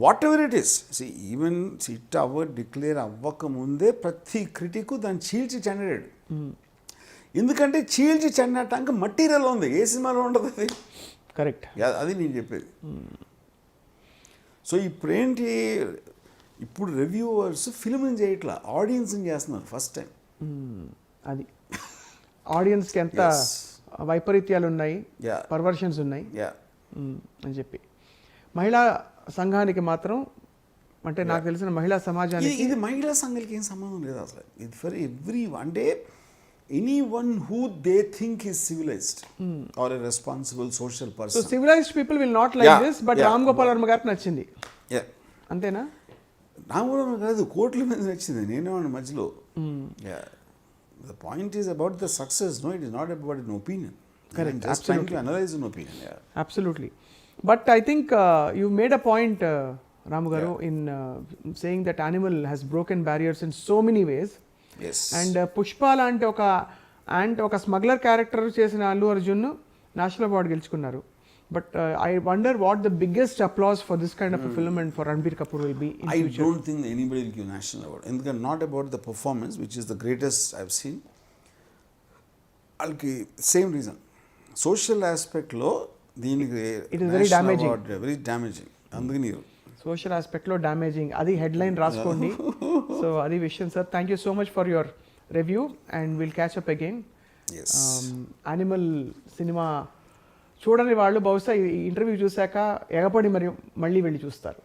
what ever it is. Even hit declare అవ్వకముందే ప్రతి క్రిటిక్ దాన్ని చీల్చి చెండాడు. ఎందుకంటే చీల్చి చెండటానికి మటీరియల్ ఉంది, ఏ సినిమాలో ఉండదు అది. కరెక్ట్. అది నేను చెప్పేది. సో ఇప్పుడేంటి, ఇప్పుడు రివ్యూవర్స్ ఫిల్మ్ని చేయట్లా, ఆడియన్స్ని చేస్తున్నారు ఫస్ట్ టైం. అది ఆడియన్స్కి ఎంత వైపరీత్యాలు ఉన్నాయి, పర్వర్షన్స్ ఉన్నాయి అని చెప్పి. మహిళా సంఘానికి మాత్రం అంటే నాకు తెలిసిన మహిళా సమాజానికి ఇది మహిళా సంఘానికి ఏం సంబంధం లేదు అసలు. ఇది ఫర్ ఎవ్రీ అంటే anyone who they think is civilized or a responsible social person. So civilized people will not like this, but Ram Gopal Varma గారికి నచ్చింది. అంతేనా? రామ్ గోపాల్ వర్మ కాదు, కోట్ల మంది నచ్చింది. నేనేమన్నా మధ్యలో The point is about the success, no? It is not about an opinion. Correct, I'm just trying to analyze an opinion, yeah. Absolutely. But I think you made a point, Ramu Garu, in saying that animal has broken barriers in so many ways. Yes. And Pushpa లాంటి ఒక స్మగ్లర్ క్యారెక్టర్ చేసిన అల్లు అర్జున్ నేషనల్ అవార్డు గెలుచుకున్నారు. But I wonder what the biggest applause for this kind of film and for Ranbir Kapoor will be in I future. don't think anybody will give national award. And not about the performance, which is the greatest I've seen. Alki same reason. Social aspect lo దీనికి It is very damaging. Very damaging. అందుకని సోషల్ ఆస్పెక్ట్లో డ్యామేజింగ్, అది హెడ్లైన్ రాసుకోండి. సో అది విషయం sir. Thank you so much for your review and will catch up again. Yes. Animal cinema చూడని వాళ్ళు బహుశా ఈ ఇంటర్వ్యూ చూశాక ఎగపడి మళ్ళీ వెళ్ళి చూస్తారు.